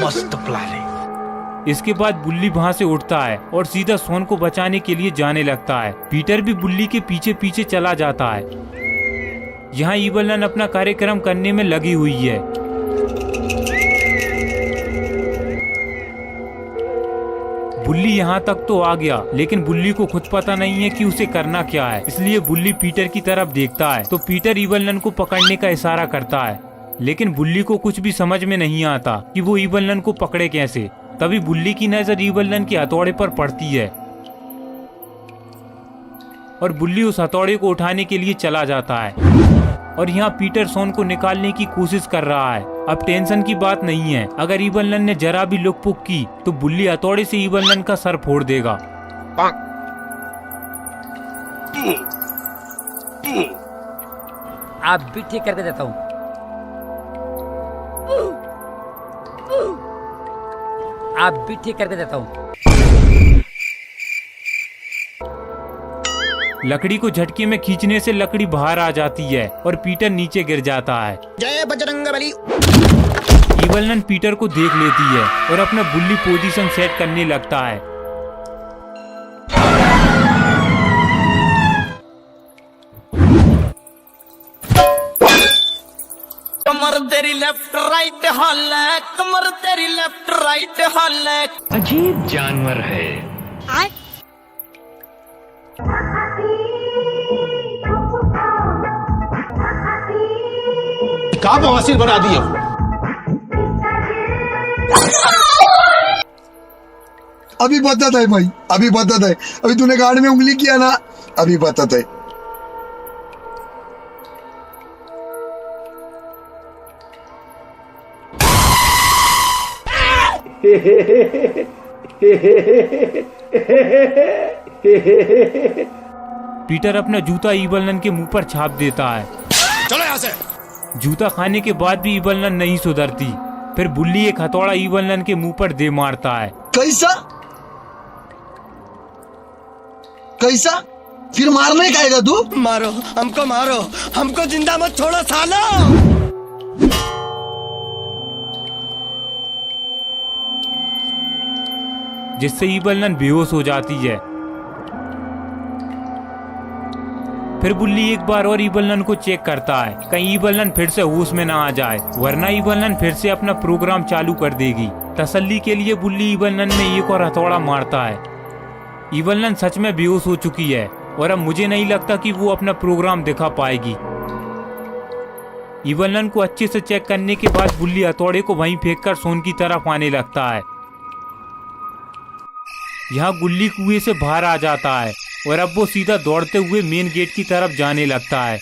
मस्त प्लान है। इसके बाद बुल्ली वहाँ से उठता है और सीधा शॉन को बचाने के लिए जाने लगता है। पीटर भी बुल्ली के पीछे पीछे चला जाता है। यहाँ ईवल नन अपना कार्यक्रम करने में लगी हुई है। बुल्ली यहाँ तक तो आ गया, लेकिन बुल्ली को खुद पता नहीं है कि उसे करना क्या है, इसलिए बुल्ली पीटर की तरफ देखता है तो पीटर ईवल नन को पकड़ने का इशारा करता है। लेकिन बुल्ली को कुछ भी समझ में नहीं आता कि वो ईवल नन को पकड़े कैसे। तभी बुल्ली की नजर ईवल नन के हथौड़े पर पड़ती है और बुल्ली उस हथौड़े को उठाने के लिए चला जाता है। और यहाँ पीटर शॉन को निकालने की कोशिश कर रहा है। अब टेंशन की बात नहीं है, अगर ईवल नन ने जरा भी लुक पुक की तो बुल्ली हथौड़े से ईवल नन का सर फोड़ देगा। आप भी ठीक करके देता हूँ। आप भी ठीक करके देता हूँ। लकड़ी को झटके में खींचने से लकड़ी बाहर आ जाती है और पीटर नीचे गिर जाता है। जय बजरंगबली। ईवल नन पीटर को देख लेती है और अपना बुल्ली पोजीशन सेट करने लगता है। कमर तेरी लेफ्ट राइट हॉल है, कमर तेरी लेफ्ट राइट हॉल है। अजीब जानवर है। का बवासीर बना दिया। अभी बदत है भाई, अभी बदत है। अभी तूने गाड़ में उंगली किया ना, अभी बदत है। पीटर अपना जूता ईवल नन के मुंह पर छाप देता है। चलो यहाँ से। जूता खाने के बाद भी ईवल नन नहीं सुधरती। फिर बुल्ली एक हथौड़ा ईवल नन के मुंह पर दे मारता है। कैसा कैसा फिर मारने का आएगा तू? मारो हमको जिंदा मत छोड़ो सालो। जिससे ईवल नन बेहोश हो जाती है। फिर बुल्ली एक बार और ईवल नन को चेक करता है, कहीं ईवल नन फिर से होश में ना आ जाए, वरना ईवल नन फिर से अपना प्रोग्राम चालू कर देगी। तसल्ली के लिए बुल्ली ईवल नन में एक और हथौड़ा मारता है। ईवल नन सच में बेहोश हो चुकी है और अब मुझे नहीं लगता कि वो अपना प्रोग्राम दिखा पाएगी। ईवल नन को अच्छे से चेक करने के बाद बुल्ली हथौड़े को वहीं फेंककर शॉन की तरफ आने लगता है। यहाँ गुल्ली कुएं से बाहर आ जाता है और अब वो सीधा दौड़ते हुए मेन गेट की तरफ जाने लगता है।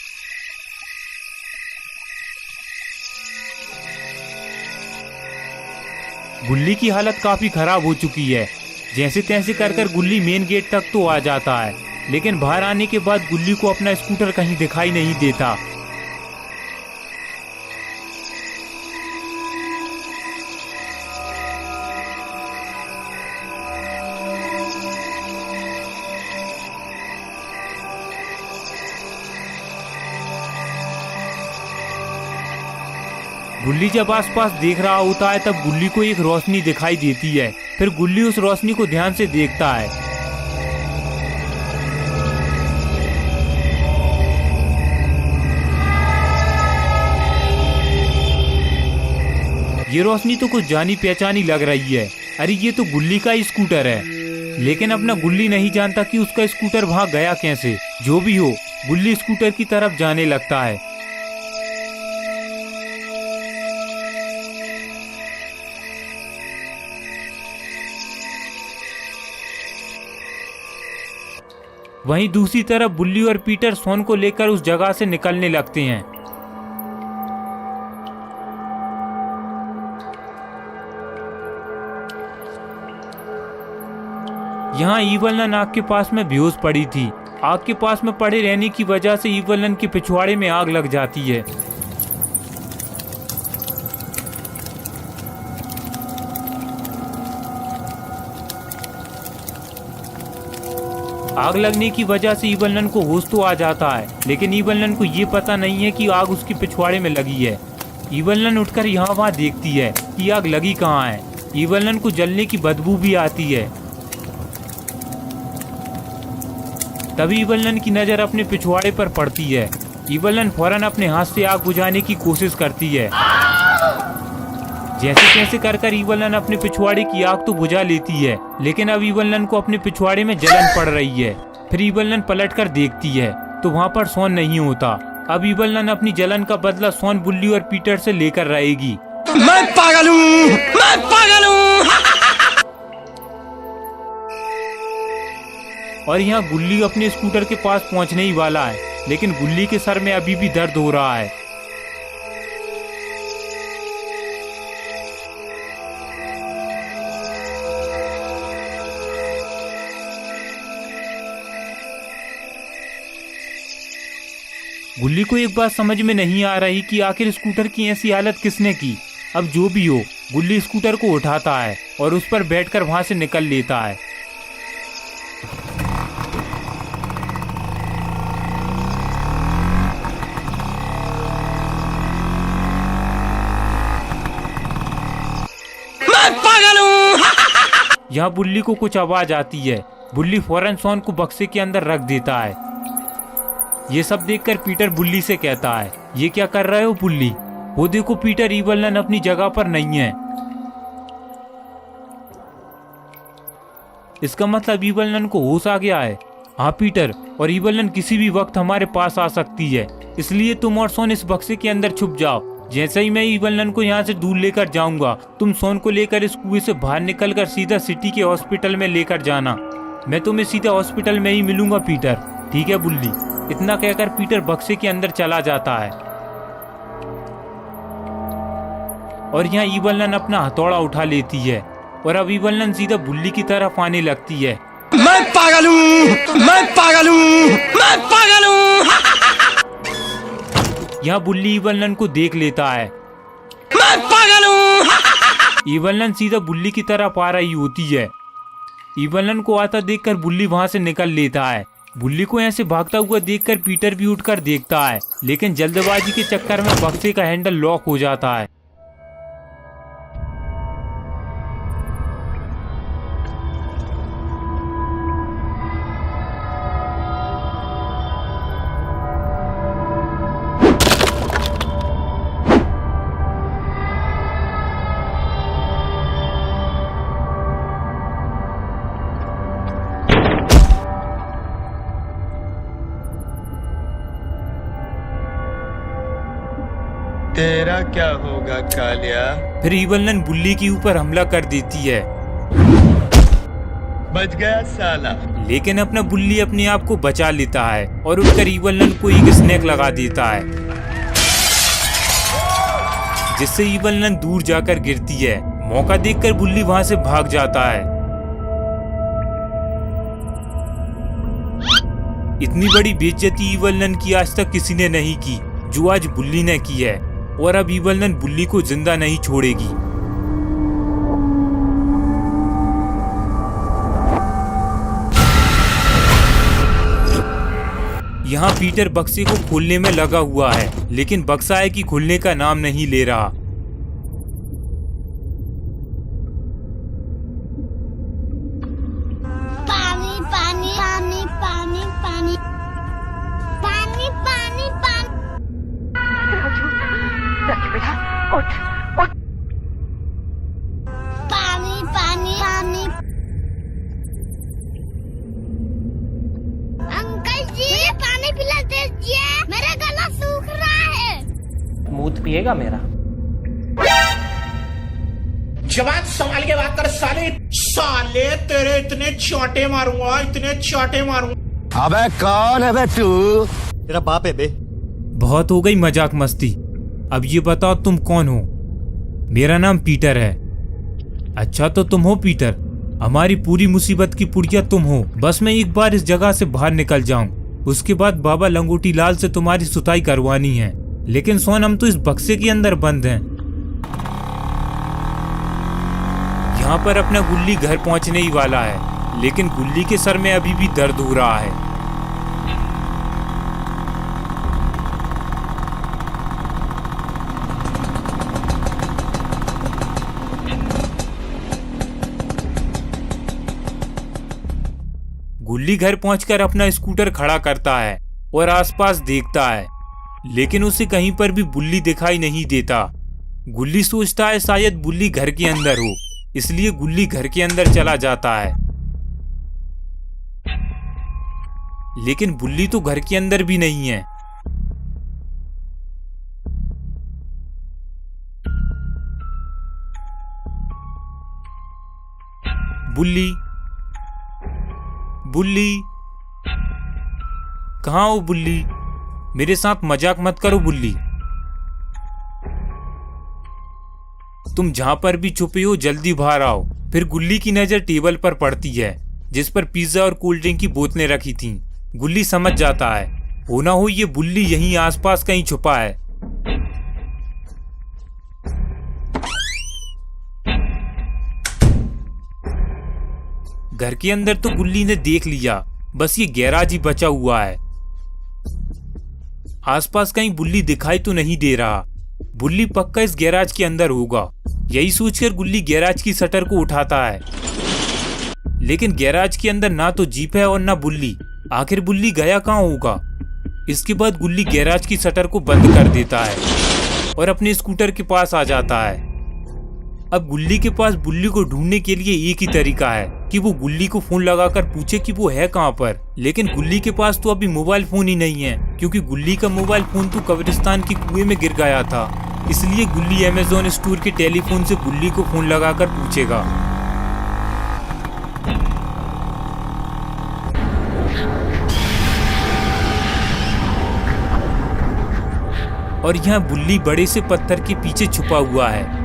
गुल्ली की हालत काफी खराब हो चुकी है। जैसे तैसे कर गुल्ली मेन गेट तक तो आ जाता है, लेकिन बाहर आने के बाद गुल्ली को अपना स्कूटर कहीं दिखाई नहीं देता। गुल्ली जब आसपास देख रहा होता है तब गुल्ली को एक रोशनी दिखाई देती है। फिर गुल्ली उस रोशनी को ध्यान से देखता है। ये रोशनी तो कुछ जानी पहचानी लग रही है। अरे ये तो गुल्ली का ही स्कूटर है, लेकिन अपना गुल्ली नहीं जानता कि उसका स्कूटर वहां गया कैसे। जो भी हो, गुल्ली स्कूटर की तरफ जाने लगता है। वहीं दूसरी तरफ बुल्ली और पीटर सोन को लेकर उस जगह से निकलने लगते हैं। यहाँ ईवलन आग के पास में बेहोश पड़ी थी। आग के पास में पड़े रहने की वजह से ईवलन के पिछवाड़े में आग लग जाती है। आग लगने की वजह से ईवलन को होश तो आ जाता है, लेकिन ईवलन को ये पता नहीं है कि आग उसके पिछवाड़े में लगी है। ईवलन उठकर यहाँ वहाँ देखती है कि आग लगी कहाँ है। ईवलन को जलने की बदबू भी आती है। तभी ईवलन की नजर अपने पिछवाड़े पर पड़ती है। ईवलन फौरन अपने हाथ से आग बुझाने की कोशिश करती है। जैसे कैसे कर ईवलन अपने पिछवाड़े की आग तो बुझा लेती है, लेकिन अब ईवलन को अपने पिछवाड़े में जलन पड़ रही है। फिर ईवलन पलटकर देखती है तो वहाँ पर सोन नहीं होता। अब ईवलन अपनी जलन का बदला सोन, बुल्ली और पीटर से लेकर रहेगी। मैं पागल हूँ, मैं पागल हूँ। और यहाँ गुल्ली अपने स्कूटर के पास पहुँचने ही वाला है, लेकिन गुल्ली के सर में अभी भी दर्द हो रहा है। गुल्ली को एक बात समझ में नहीं आ रही कि आखिर स्कूटर की ऐसी हालत किसने की। अब जो भी हो, गुल्ली स्कूटर को उठाता है और उस पर बैठकर वहां से निकल लेता है। मैं पागल हूँ। यहाँ बुल्ली को कुछ आवाज आती है। बुल्ली फौरन सोन को बक्से के अंदर रख देता है। ये सब देखकर पीटर बुल्ली से कहता है, ये क्या कर रहे हो बुल्ली? वो देखो पीटर, ईवलन अपनी जगह पर नहीं है। इसका मतलब ईवलन को होश आ गया है। हाँ पीटर, और ईवलन किसी भी वक्त हमारे पास आ सकती है, इसलिए तुम और सोन इस बक्से के अंदर छुप जाओ। जैसे ही मैं ईवलन को यहाँ से दूर लेकर जाऊंगा, तुम सोन को लेकर इस कुएं से बाहर निकलकर सीधा सिटी के हॉस्पिटल में लेकर जाना। मैं तुम्हें सीधा हॉस्पिटल में ही मिलूंगा पीटर, ठीक है बुल्ली? इतना कहकर पीटर बक्से के अंदर चला जाता है। और यहाँ ईवलन अपना हथौड़ा उठा लेती है और अब ईवलन सीधा बुल्ली की तरफ आने लगती है। मैं पागल हूँ, मैं पागल हूँ, मैं पागल हूँ। यहाँ बुल्ली ईवलन को देख लेता है। मैं पागल हूँ। ईवलन सीधा बुल्ली की तरफ आ रही होती है। ईवलन को आता देखकर बुल्ली वहां से निकल लेता है। बुल्ली को ऐसे भागता हुआ देखकर पीटर भी उठकर देखता है, लेकिन जल्दबाजी के चक्कर में बक्से का हैंडल लॉक हो जाता है। तेरा क्या होगा कालिया? फिर ईवलन बुल्ली के ऊपर हमला कर देती है। बच गया साला। लेकिन अपना बुल्ली अपने आप को बचा लेता है और उठकर ईवलन को एक स्नैक लगा देता है, जिससे ईवलन दूर जाकर गिरती है। मौका देखकर बुल्ली वहां से भाग जाता है। इतनी बड़ी बेइज्जती ईवलन की आज तक किसी ने नहीं की जो आज बुल्ली ने की है, और अब ईवलन बुल्ली को जिंदा नहीं छोड़ेगी। यहाँ पीटर बक्से को खोलने में लगा हुआ है, लेकिन बक्सा है कि खुलने का नाम नहीं ले रहा। पानी पानी पानी पानी पानी पानी पानी पानी। बेटा उठ उठ। पानी पानी पानी। अंकल जी पानी पिला दीजिए, मेरा गला सूख रहा है। मूत पिएगा मेरा? जवान संभाल के बात कर साले। साले तेरे इतने चांटे मारूंगा, इतने चांटे मारूंगा। अबे कौन है बे तू? तेरा बाप है बे। बहुत हो गई मजाक मस्ती। अब ये बताओ तुम कौन हो? मेरा नाम पीटर है। अच्छा तो तुम हो पीटर। हमारी पूरी मुसीबत की पुड़िया तुम हो। बस मैं एक बार इस जगह से बाहर निकल जाऊं, उसके बाद बाबा लंगोटी लाल से तुम्हारी सुताई करवानी है। लेकिन सोन हम तो इस बक्से के अंदर बंद हैं। यहाँ पर अपना गुल्ली घर पहुँचने ही वाला है, लेकिन गुल्ली के सर में अभी भी दर्द हो रहा है। गुल्ली घर पहुंचकर अपना स्कूटर खड़ा करता है और आसपास देखता है, लेकिन उसे कहीं पर भी बुल्ली दिखाई नहीं देता। गुल्ली सोचता है शायद बुल्ली घर के अंदर हो, इसलिए गुल्ली घर के अंदर चला जाता है। लेकिन बुल्ली तो घर के अंदर भी नहीं है। बुल्ली, बुल्ली, कहाँ हो बुल्ली? मेरे साथ मजाक मत करो बुल्ली। तुम जहां पर भी छुपे हो जल्दी बाहर आओ। फिर गुल्ली की नजर टेबल पर पड़ती है जिस पर पिज्जा और कोल्ड ड्रिंक की बोतलें रखी थीं। गुल्ली समझ जाता है होना हो ये बुल्ली यहीं आसपास कहीं छुपा है। घर के अंदर तो गुल्ली ने देख लिया, बस ये गैराज ही बचा हुआ है। आसपास कहीं बुल्ली दिखाई तो नहीं दे रहा। बुल्ली पक्का इस गैराज के अंदर होगा। यही सोचकर गुल्ली गैराज की शटर को उठाता है, लेकिन गैराज के अंदर ना तो जीप है और ना बुल्ली। आखिर बुल्ली गया कहाँ होगा? इसके बाद गुल्ली गैराज की शटर को बंद कर देता है और अपने स्कूटर के पास आ जाता है। अब गुल्ली के पास बुल्ली को ढूंढने के लिए एक ही तरीका है कि वो गुल्ली को फोन लगाकर पूछे कि वो है कहाँ पर। लेकिन गुल्ली के पास तो अभी मोबाइल फोन ही नहीं है, क्योंकि गुल्ली का मोबाइल फोन तो कब्रिस्तान के कुएं में गिर गया था। इसलिए गुल्ली अमेज़न स्टोर के टेलीफोन से गुल्ली को फोन लगाकर पूछेगा। और यहाँ बुल्ली बड़े से पत्थर के पीछे छुपा हुआ है।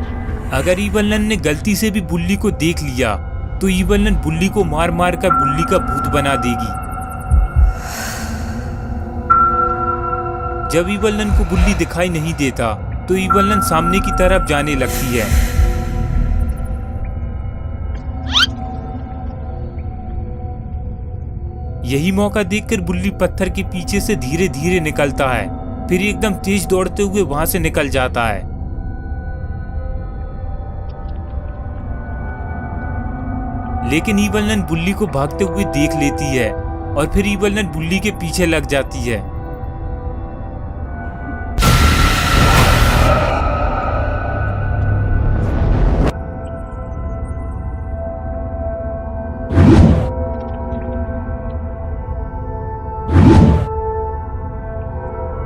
अगर ईवलन ने गलती से भी बुल्ली को देख लिया तो ईवलन बुल्ली को मार मार कर बुल्ली का भूत बना देगी। जब ईवलन को बुल्ली दिखाई नहीं देता तो ईवलन सामने की तरफ जाने लगती है। यही मौका देखकर बुल्ली पत्थर के पीछे से धीरे धीरे निकलता है, फिर एकदम तेज दौड़ते हुए वहां से निकल जाता है। लेकिन ईवलन बुल्ली को भागते हुए देख लेती है और फिर ईवलन बुल्ली के पीछे लग जाती है।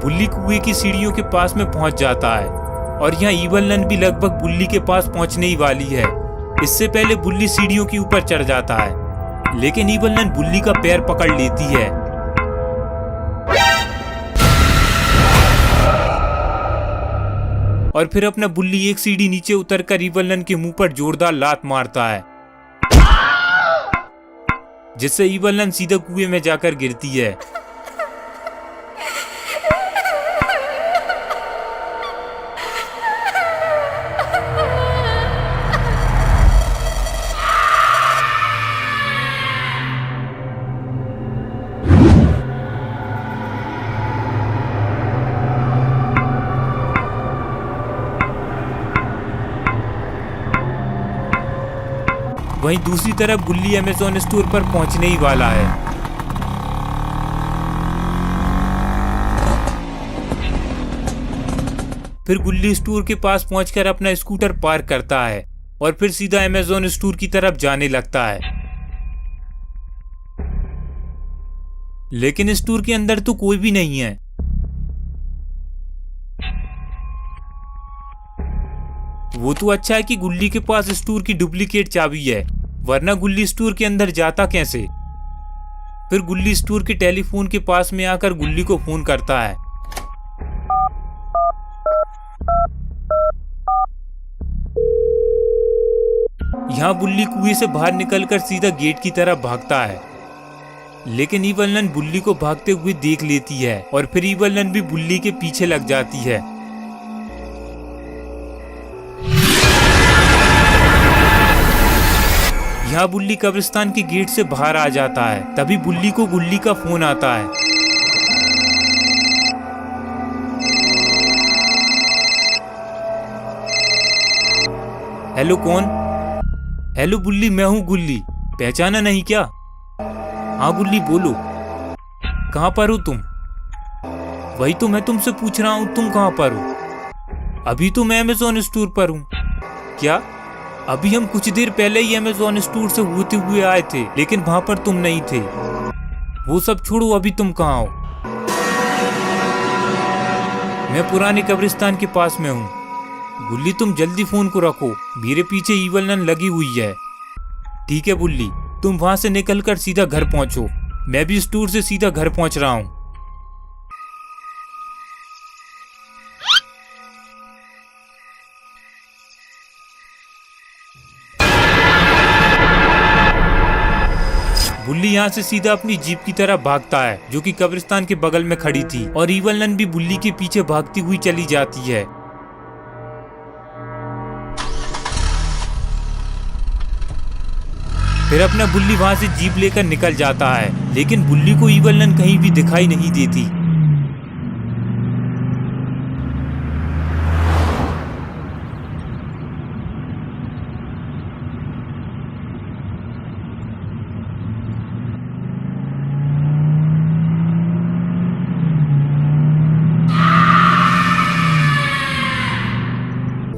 बुल्ली कुएं की सीढ़ियों के पास में पहुंच जाता है और यहाँ ईवलन भी लगभग बुल्ली के पास पहुंचने ही वाली है। इससे पहले बुल्ली सीढ़ियों के ऊपर चढ़ जाता है, लेकिन ईवलन बुल्ली का पैर पकड़ लेती है। और फिर अपना बुल्ली एक सीढ़ी नीचे उतरकर ईवलन के मुंह पर जोरदार लात मारता है, जिससे ईवलन सीधा कुएं में जाकर गिरती है। वहीं दूसरी तरफ गुल्ली अमेज़न स्टोर पर पहुंचने ही वाला है। फिर गुल्ली स्टोर के पास पहुंचकर अपना स्कूटर पार्क करता है और फिर सीधा अमेज़न स्टोर की तरफ जाने लगता है। लेकिन स्टोर के अंदर तो कोई भी नहीं है। वो तो अच्छा है कि गुल्ली के पास स्टोर की डुप्लीकेट चाबी है, वरना गुल्ली स्टोर के अंदर जाता कैसे? फिर गुल्ली स्टोर के टेलीफोन के पास में आकर गुल्ली को फोन करता है। यहाँ बुल्ली कुएं से बाहर निकलकर सीधा गेट की तरफ भागता है, लेकिन ईवल नन बुल्ली को भागते हुए देख लेती है और फिर ईवल नन भी बुल्ली के पीछे लग जाती है। यहाँ बुल्ली कब्रिस्तान के गेट से बाहर आ जाता है। तभी बुल्ली को गुल्ली का फोन आता है। हेलो कौन? हेलो बुल्ली, मैं हूँ गुल्ली, पहचाना नहीं क्या? हाँ गुल्ली बोलो, कहाँ पर हो तुम? वही तो मैं तुमसे पूछ रहा हूँ, तुम कहाँ पर हो? अभी तो मैं अमेज़न स्टोर पर हूँ। क्या? अभी हम कुछ देर पहले ही अमेज़न स्टोर से होते हुए आए थे, लेकिन वहां पर तुम नहीं थे। वो सब छोड़ो, अभी तुम कहाँ हो? मैं पुराने कब्रिस्तान के पास में हूँ। बुल्ली तुम जल्दी फोन को रखो, मेरे पीछे ईवल नन लगी हुई है। ठीक है बुल्ली, तुम वहां से निकलकर सीधा घर पहुंचो, मैं भी स्टोर से सीधा घर पहुंच रहा हूँ। बुल्ली यहाँ से सीधा अपनी जीप की तरफ भागता है, जो कि कब्रिस्तान के बगल में खड़ी थी, और ईवल नन भी बुल्ली के पीछे भागती हुई चली जाती है। फिर अपना बुल्ली वहां से जीप लेकर निकल जाता है, लेकिन बुल्ली को ईवल नन कहीं भी दिखाई नहीं देती।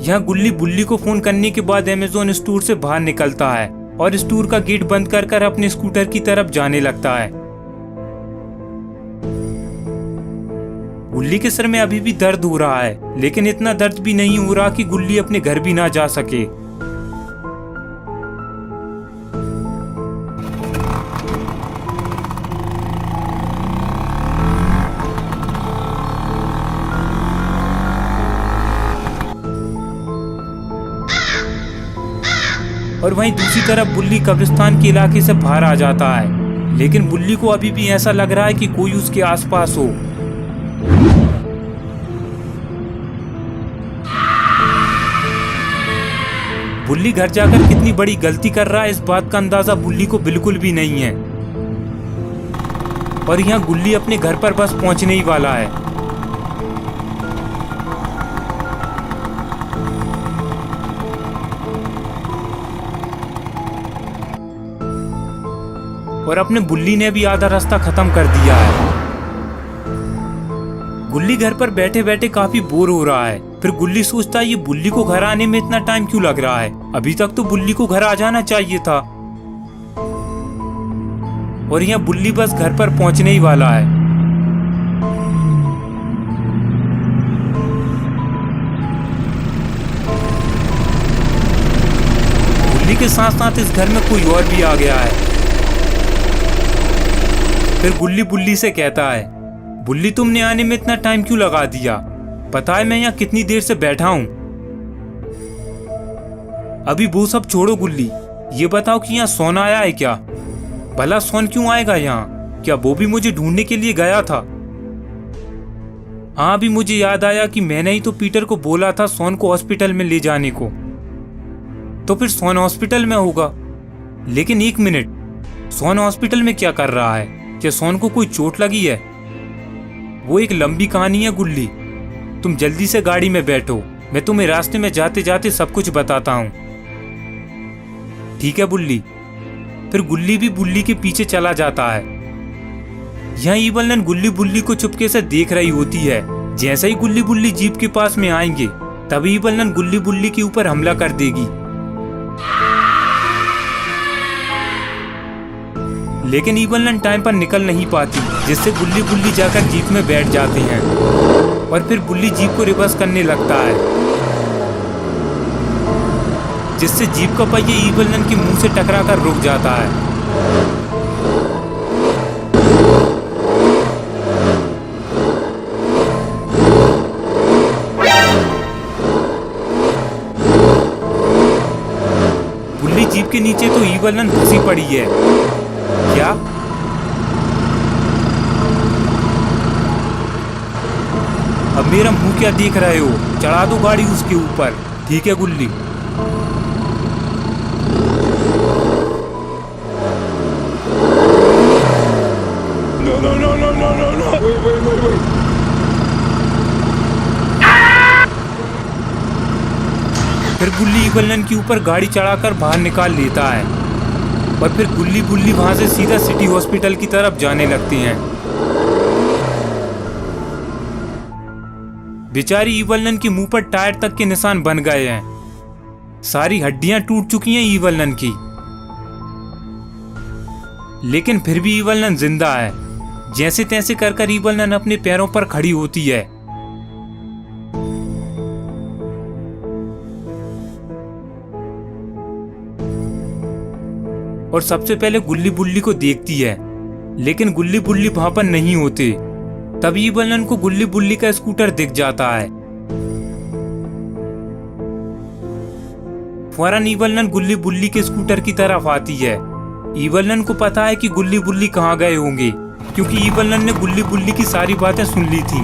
यहाँ गुल्ली बुल्ली को फोन करने के बाद अमेज़न स्टोर से बाहर निकलता है और स्टोर का गेट बंद कर अपने स्कूटर की तरफ जाने लगता है। गुल्ली के सर में अभी भी दर्द हो रहा है, लेकिन इतना दर्द भी नहीं हो रहा कि गुल्ली अपने घर भी ना जा सके। और वहीं दूसरी तरफ बुल्ली कब्रिस्तान के इलाके से बाहर आ जाता है, लेकिन बुल्ली को अभी भी ऐसा लग रहा है कि कोई उसके आसपास हो। बुल्ली घर जाकर कितनी बड़ी गलती कर रहा है, इस बात का अंदाजा बुल्ली को बिल्कुल भी नहीं है। और यहाँ गुल्ली अपने घर पर बस पहुंचने ही वाला है। और अपने बुल्ली ने भी आधा रास्ता खत्म कर दिया है। गुल्ली घर पर बैठे बैठे काफी बोर हो रहा है। फिर गुल्ली सोचता है ये बुल्ली को घर आने में इतना टाइम क्यों लग रहा है, अभी तक तो बुल्ली को घर आ जाना चाहिए था। और यहाँ बुल्ली बस घर पर पहुंचने ही वाला है। बुल्ली के साथ साथ इस घर में कोई और भी आ गया है। फिर गुल्ली बुल्ली से कहता है, बुल्ली तुमने आने में इतना टाइम क्यों लगा दिया, पता है मैं यहाँ कितनी देर से बैठा हूँ। अभी वो सब छोड़ो गुल्ली, ये बताओ कि यहाँ सोन आया है क्या? भला सोन क्यों आएगा यहाँ, क्या वो भी मुझे ढूंढने के लिए गया था? हाँ, अभी मुझे याद आया कि मैंने ही तो पीटर को बोला था सोन को हॉस्पिटल में ले जाने को, तो फिर सोन हॉस्पिटल में होगा। लेकिन एक मिनट, सोन हॉस्पिटल में क्या कर रहा है? क्या सोन को कोई चोट लगी है? वो एक लंबी कहानी है गुल्ली, तुम जल्दी से गाड़ी में बैठो, मैं तुम्हें रास्ते में जाते जाते सब कुछ बताता हूँ। ठीक है बुल्ली। फिर गुल्ली भी बुल्ली के पीछे चला जाता है। यहाँ ईवल नन गुल्ली बुल्ली को चुपके से देख रही होती है। जैसे ही गुल्ली बुल्ली जीप के पास में आएंगे, तभी ईवल नन गुल्ली बुल्ली के ऊपर हमला कर देगी। लेकिन ईवल नन टाइम पर निकल नहीं पाती, जिससे गुल्ली बुल्ली जाकर जीप में बैठ जाते हैं और फिर बुल्ली जीप को रिवर्स करने लगता है, जिससे जीप का पहिया ईवल नन के मुंह से टकराकर रुक जाता है। के नीचे तो ईवल नन फंसी पड़ी है। क्या? अब मेरा मुंह क्या देख रहे हो? चढ़ा दो गाड़ी उसके ऊपर। ठीक है गुल्ली। फिर गुल्ली ईवल नन के ऊपर गाड़ी चढ़ाकर बाहर निकाल लेता है और फिर गुल्ली बुल्ली वहां से सीधा सिटी हॉस्पिटल की तरफ जाने लगती हैं। बेचारी ईवल नन के मुंह पर टायर तक के निशान बन गए हैं। सारी हड्डियां टूट चुकी हैं ईवल नन की, लेकिन फिर भी ईवल नन जिंदा है। जैसे तैसे कर ईवल नन अपने पैरों पर खड़ी होती है। और सबसे पहले गुल्ली बुल्ली को देखती है, लेकिन गुल्ली बुल्ली वहां पर नहीं होते। तभी ईवल नन को गुल्ली बुल्ली का स्कूटर दिख जाता है। फौरन ईवल नन गुल्ली बुल्ली के स्कूटर की तरफ आती है। ईवल नन को पता है कि गुल्ली बुल्ली कहाँ गए होंगे, क्योंकि ईवल नन ने गुल्ली बुल्ली की सारी बातें सुन ली थी।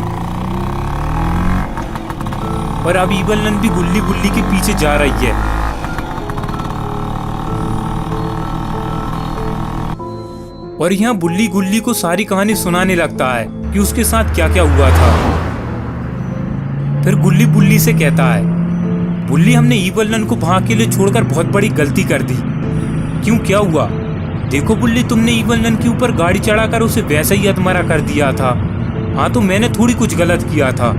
और अब ईवल नन भी गुल्ली बुल्ली के पीछे जा रही है। और यहाँ बुल्ली गुल्ली को सारी कहानी सुनाने लगता है कि उसके साथ क्या क्या हुआ था। फिर गुल्ली बुल्ली से कहता है, बुल्ली हमने ईवल नन को वहां के लिए छोड़कर बहुत बड़ी गलती कर दी। क्यों, क्या हुआ? देखो बुल्ली, तुमने ईवल नन के ऊपर गाड़ी चढ़ाकर उसे वैसे ही अधमरा कर दिया था। हाँ, तो मैंने थोड़ी कुछ गलत किया था।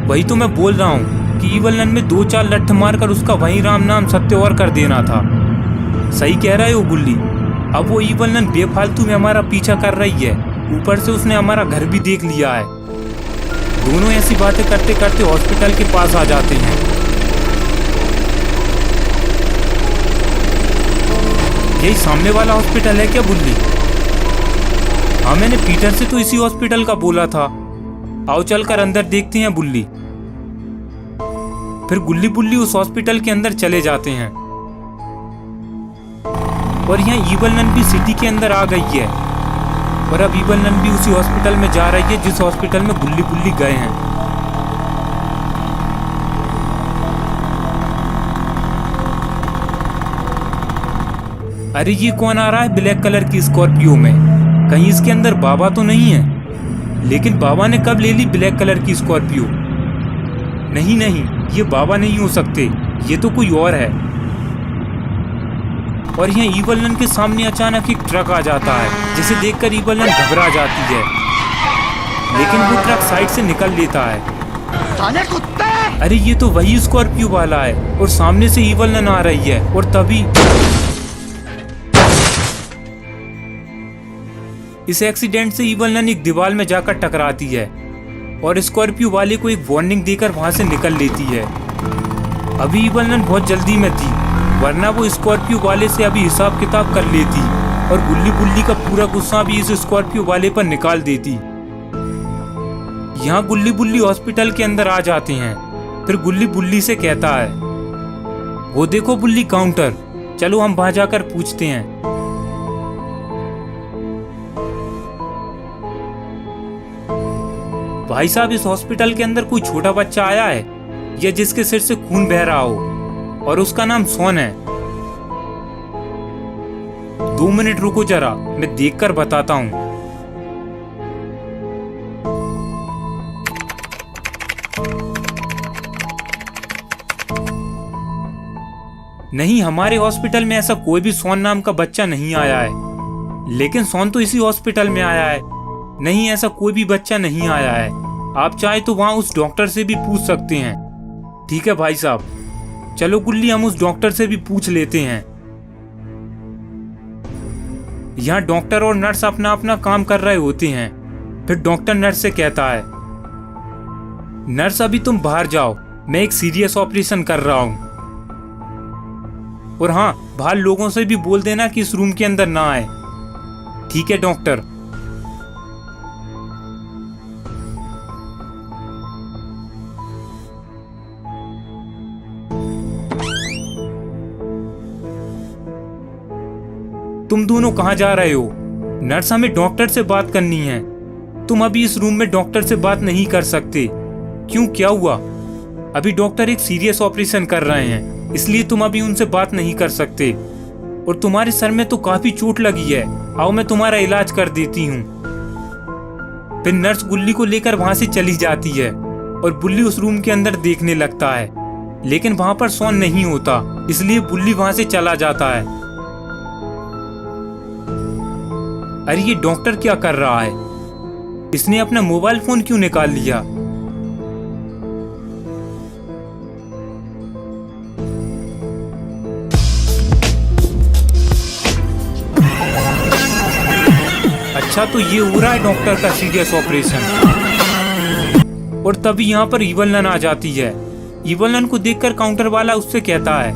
वही तो मैं बोल रहा हूँ कि ईवल नन में 2-4 लठ मारकर उसका वही राम नाम सत्य और कर देना था। सही कह रहे हो बुल्ली। अब वो ईवल नन बेफालतू में हमारा पीछा कर रही है, ऊपर से उसने हमारा घर भी देख लिया है। दोनों ऐसी बातें करते करते हॉस्पिटल के पास आ जाते हैं। यही सामने वाला हॉस्पिटल है क्या बुल्ली? हाँ, मैंने पीटर से तो इसी हॉस्पिटल का बोला था। आओ चलकर अंदर देखते हैं बुल्ली। फिर गुल्ली बुल्ली उस हॉस्पिटल के अंदर चले जाते हैं। और यहाँ ईवल नन भी सिटी के अंदर आ गई है। और अब ईवल नन भी उसी हॉस्पिटल में जा रही है जिस हॉस्पिटल में गुल्ली बुल्ली गए हैं। अरे ये कौन आ रहा है ब्लैक कलर की स्कॉर्पियो में? कहीं इसके अंदर बाबा तो नहीं है? लेकिन बाबा ने कब ले ली ब्लैक कलर की स्कॉर्पियो? नहीं नहीं, ये बाबा नहीं हो सकते, ये तो कोई और है। और यहाँ ईवल नन के सामने अचानक एक ट्रक आ जाता है, जिसे देखकर ईवल नन घबरा जाती है। लेकिन वो ट्रक साइड से निकल लेता है। साले कुत्ते! अरे ये तो वही स्कॉर्पियो वाला है और सामने से ईवल नन आ रही है। और तभी इस एक्सीडेंट से ईवल नन एक दीवार में जाकर टकराती है और स्कॉर्पियो वाले को एक वार्निंग देकर वहां से निकल लेती है। अभी ईवल नन बहुत जल्दी में थी, वरना वो स्कॉर्पियो वाले से अभी हिसाब किताब कर लेती और गुल्ली बुल्ली का पूरा गुस्सा भी इस स्कॉर्पियो वाले पर निकाल देती। यहाँ गुल्ली बुल्ली हॉस्पिटल के अंदर आ जाते हैं। फिर गुल्ली बुल्ली से कहता है, वो देखो बुल्ली काउंटर, चलो हम वहां जाकर पूछते हैं। भाई साहब, इस हॉस्पिटल के अंदर कोई छोटा बच्चा आया है या जिसके सिर से खून बह रहा हो और उसका नाम सोन है? 2 मिनट रुको जरा, मैं देखकर बताता हूँ। नहीं, हमारे हॉस्पिटल में ऐसा कोई भी सोन नाम का बच्चा नहीं आया है। लेकिन सोन तो इसी हॉस्पिटल में आया है। नहीं, ऐसा कोई भी बच्चा नहीं आया है। आप चाहे तो वहां उस डॉक्टर से भी पूछ सकते हैं। ठीक है भाई साहब, चलो गुल्ली, हम उस डॉक्टर से भी पूछ लेते हैं। यहाँ डॉक्टर और नर्स अपना अपना काम कर रहे होते हैं। फिर डॉक्टर नर्स से कहता है, नर्स अभी तुम बाहर जाओ, मैं एक सीरियस ऑपरेशन कर रहा हूं। और हाँ, बाहर लोगों से भी बोल देना कि इस रूम के अंदर ना आए। ठीक है डॉक्टर। तुम दोनों कहाँ जा रहे हो? नर्स, हमें डॉक्टर से बात करनी है। तुम अभी इस रूम में डॉक्टर से बात नहीं कर सकते। क्यों, क्या हुआ? अभी डॉक्टर एक सीरियस ऑपरेशन कर रहे हैं, इसलिए तुम अभी उनसे बात नहीं कर सकते। और तुम्हारे सर में तो काफी चोट लगी है, आओ मैं तुम्हारा इलाज कर देती हूँ। फिर नर्स गुल्ली को लेकर वहां से चली जाती है और बुल्ली उस रूम के अंदर देखने लगता है, लेकिन वहां पर शॉन नहीं होता, इसलिए बुल्ली वहां से चला जाता है। अरे ये डॉक्टर क्या कर रहा है? इसने अपना मोबाइल फोन क्यों निकाल लिया? अच्छा, तो ये हो रहा है डॉक्टर का सीरियस ऑपरेशन। और तभी यहाँ पर ईवल नन आ जाती है। ईवल नन को देखकर काउंटर वाला उससे कहता है,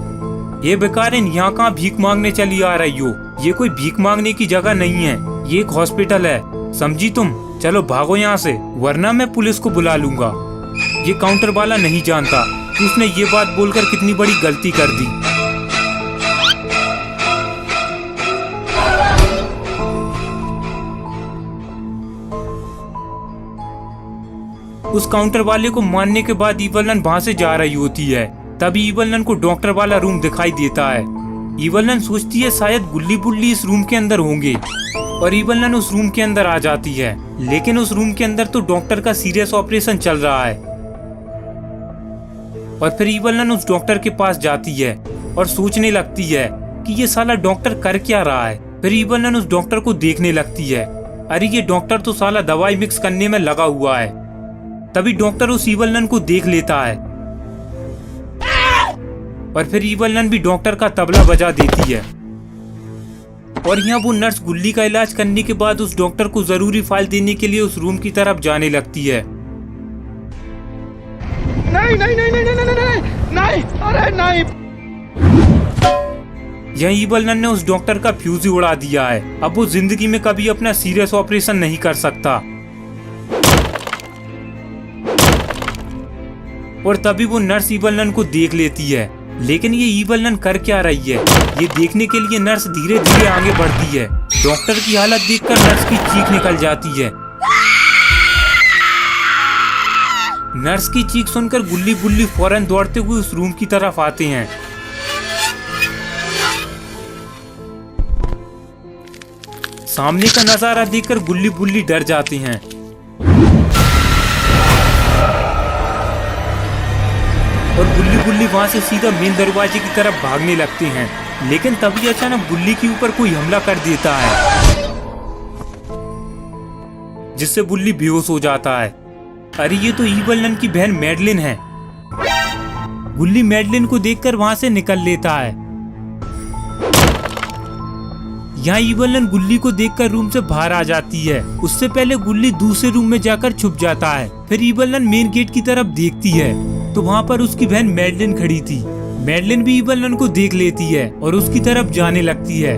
ये बेकारिन, यहाँ कहाँ भीख मांगने चली आ रही हो? ये कोई भीख मांगने की जगह नहीं है, ये एक हॉस्पिटल है, समझी तुम? चलो भागो यहाँ से, वरना मैं पुलिस को बुला लूंगा। ये काउंटर वाला नहीं जानता कि उसने ये बात बोलकर कितनी बड़ी गलती कर दी। उस काउंटर वाले को मारने के बाद ईवल नन वहां से जा रही होती है। तभी ईवल नन को डॉक्टर वाला रूम दिखाई देता है। ईवल नन सोचती है शायद गुल्ली बुल्ली इस रूम के अंदर होंगे, और ईवल नन उस रूम के अंदर आ जाती है। लेकिन उस रूम के अंदर तो डॉक्टर का सीरियस ऑपरेशन चल रहा है। और फिर ईवल नन उस डॉक्टर के पास जाती है और सोचने लगती है कि ये साला डॉक्टर कर क्या रहा है। फिर ईवल नन उस डॉक्टर को देखने लगती है, अरे ये डॉक्टर तो साला दवाई मिक्स करने में लगा हुआ है। तभी डॉक्टर उस ईवल नन को देख लेता है और फिर ईवल नन भी डॉक्टर का तबला बजा देती है। और यहाँ वो नर्स गुल्ली का इलाज करने के बाद उस डॉक्टर को जरूरी फाइल देने के लिए उस रूम की तरफ जाने लगती है। नहीं नहीं नहीं नहीं नहीं नहीं नहीं नहीं, अरे नहीं। यह ईवल नन ने उस डॉक्टर का फ्यूज ही उड़ा दिया है। अब वो जिंदगी में कभी अपना सीरियस ऑपरेशन नहीं कर सकता। और तभी वो नर्स ईवल नन को देख लेती है, लेकिन ये ईवल नन कर क्या रही है ये देखने के लिए नर्स धीरे धीरे आगे बढ़ती है। डॉक्टर की हालत देखकर नर्स की चीख निकल जाती है। नर्स की चीख सुनकर गुल्ली बुल्ली फौरन दौड़ते हुए उस रूम की तरफ आते हैं। सामने का नजारा देखकर गुल्ली बुल्ली डर जाते हैं। और गुल्ली बुल्ली वहां से सीधा मेन दरवाजे की तरफ भागने लगते हैं। लेकिन तभी अचानक गुल्ली के ऊपर कोई हमला कर देता है, जिससे बुल्ली बेहोश हो जाता है। अरे ये तो ईवल नन की बहन मैडलिन है। गुल्ली मैडलिन को देखकर वहां से निकल लेता है। यहाँ ईवल नन गुल्ली को देखकर रूम से बाहर आ जाती है। उससे पहले गुल्ली दूसरे रूम में जाकर छुप जाता है। फिर ईवल नन मेन गेट की तरफ देखती है तो वहाँ पर उसकी बहन मैडलिन खड़ी थी। मैडलिन भी ईवल नन को देख लेती है और उसकी तरफ जाने लगती है।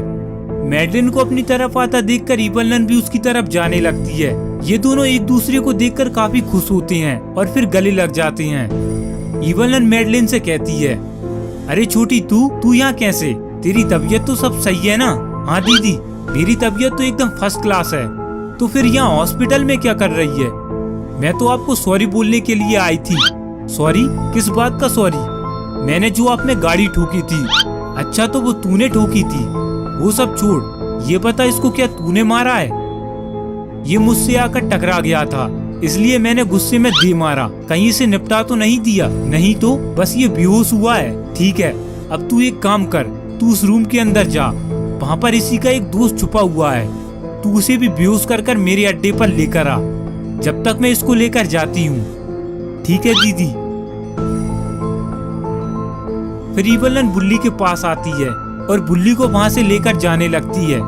मैडलिन को अपनी तरफ आता देखकर ईवल नन भी उसकी तरफ जाने लगती है। ये दोनों एक दूसरे को देखकर काफी खुश होते हैं और फिर गले लग जाते हैं। ईवल नन मैडलिन से कहती है, अरे छोटी तू यहाँ कैसे? तेरी तबीयत तो सब सही है ना? हाँ दीदी, मेरी तबीयत तो एकदम फर्स्ट क्लास है। तो फिर यहाँ हॉस्पिटल में क्या कर रही है? मैं तो आपको सॉरी बोलने के लिए आई थी। सॉरी? किस बात का सॉरी? मैंने जो आप में गाड़ी ठोकी थी। अच्छा, तो वो तूने ठोकी थी? वो सब छोड़, ये बता इसको क्या तूने मारा है? ये मुझसे आकर टकरा गया था, इसलिए मैंने गुस्से में दे मारा। कहीं से निपटा तो नहीं दिया? नहीं तो बस ये बेहोश हुआ है। ठीक है, अब तू एक काम कर, तू उस रूम के अंदर जा, वहाँ पर इसी का एक दोस्त छुपा हुआ है। तू उसे भी बेहोश कर कर मेरे अड्डे पर लेकर आ, जब तक मैं इसको लेकर जाती हूँ। ठीक है दीदी। फिर ईवल नन बुल्ली के पास आती है और बुल्ली को वहां से लेकर जाने लगती है।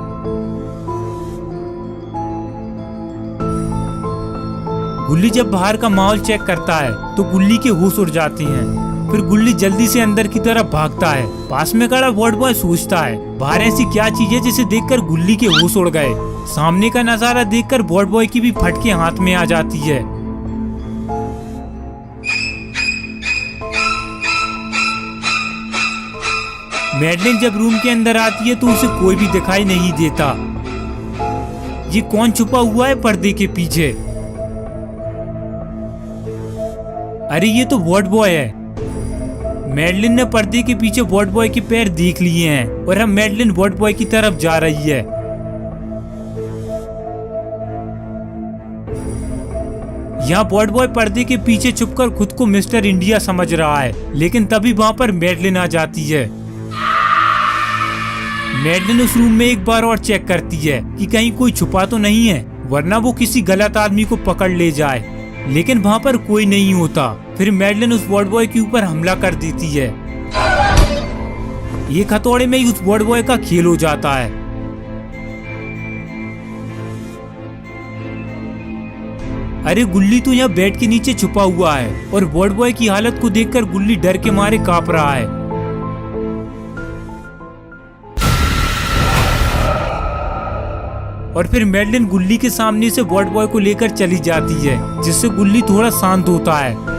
गुल्ली जब बाहर का माहौल चेक करता है तो गुल्ली के होश उड़ जाते हैं। फिर गुल्ली जल्दी से अंदर की तरफ भागता है। पास में खड़ा वार्ड बॉय सोचता है बाहर ऐसी क्या चीज है जिसे देखकर गुल्ली के होश उड़ गए। सामने का नजारा देखकर वार्ड बॉय की भी फटके हाथ में आ जाती है। मैडलिन जब रूम के अंदर आती है तो उसे कोई भी दिखाई नहीं देता। ये कौन छुपा हुआ है पर्दे के पीछे? अरे ये तो वॉर्ड बॉय है। मैडलिन ने पर्दे के पीछे वॉर्ड बॉय के पैर देख लिए हैं और अब मैडलिन वॉर्ड बॉय की तरफ जा रही है। यहाँ वॉर्ड बॉय पर्दे के पीछे छुपकर खुद को मिस्टर इंडिया समझ रहा है, लेकिन तभी वहाँ पर मैडलिन आ जाती है। मैडलिन उस रूम में एक बार और चेक करती है कि कहीं कोई छुपा तो नहीं है, वरना वो किसी गलत आदमी को पकड़ ले जाए, लेकिन वहाँ पर कोई नहीं होता। फिर मैडलिन उस वॉर्ड बॉय के ऊपर हमला कर देती है। एक हथौड़े में ही उस वॉर्ड बॉय का खेल हो जाता है। अरे गुल्ली तो यहाँ बेड के नीचे छुपा हुआ है और वॉर्ड बॉय की हालत को देखकर गुल्ली डर के मारे कांप रहा है। और फिर मैडलिन गुल्ली के सामने से वॉर्ड बॉय को लेकर चली जाती है, जिससे गुल्ली थोड़ा शांत होता है।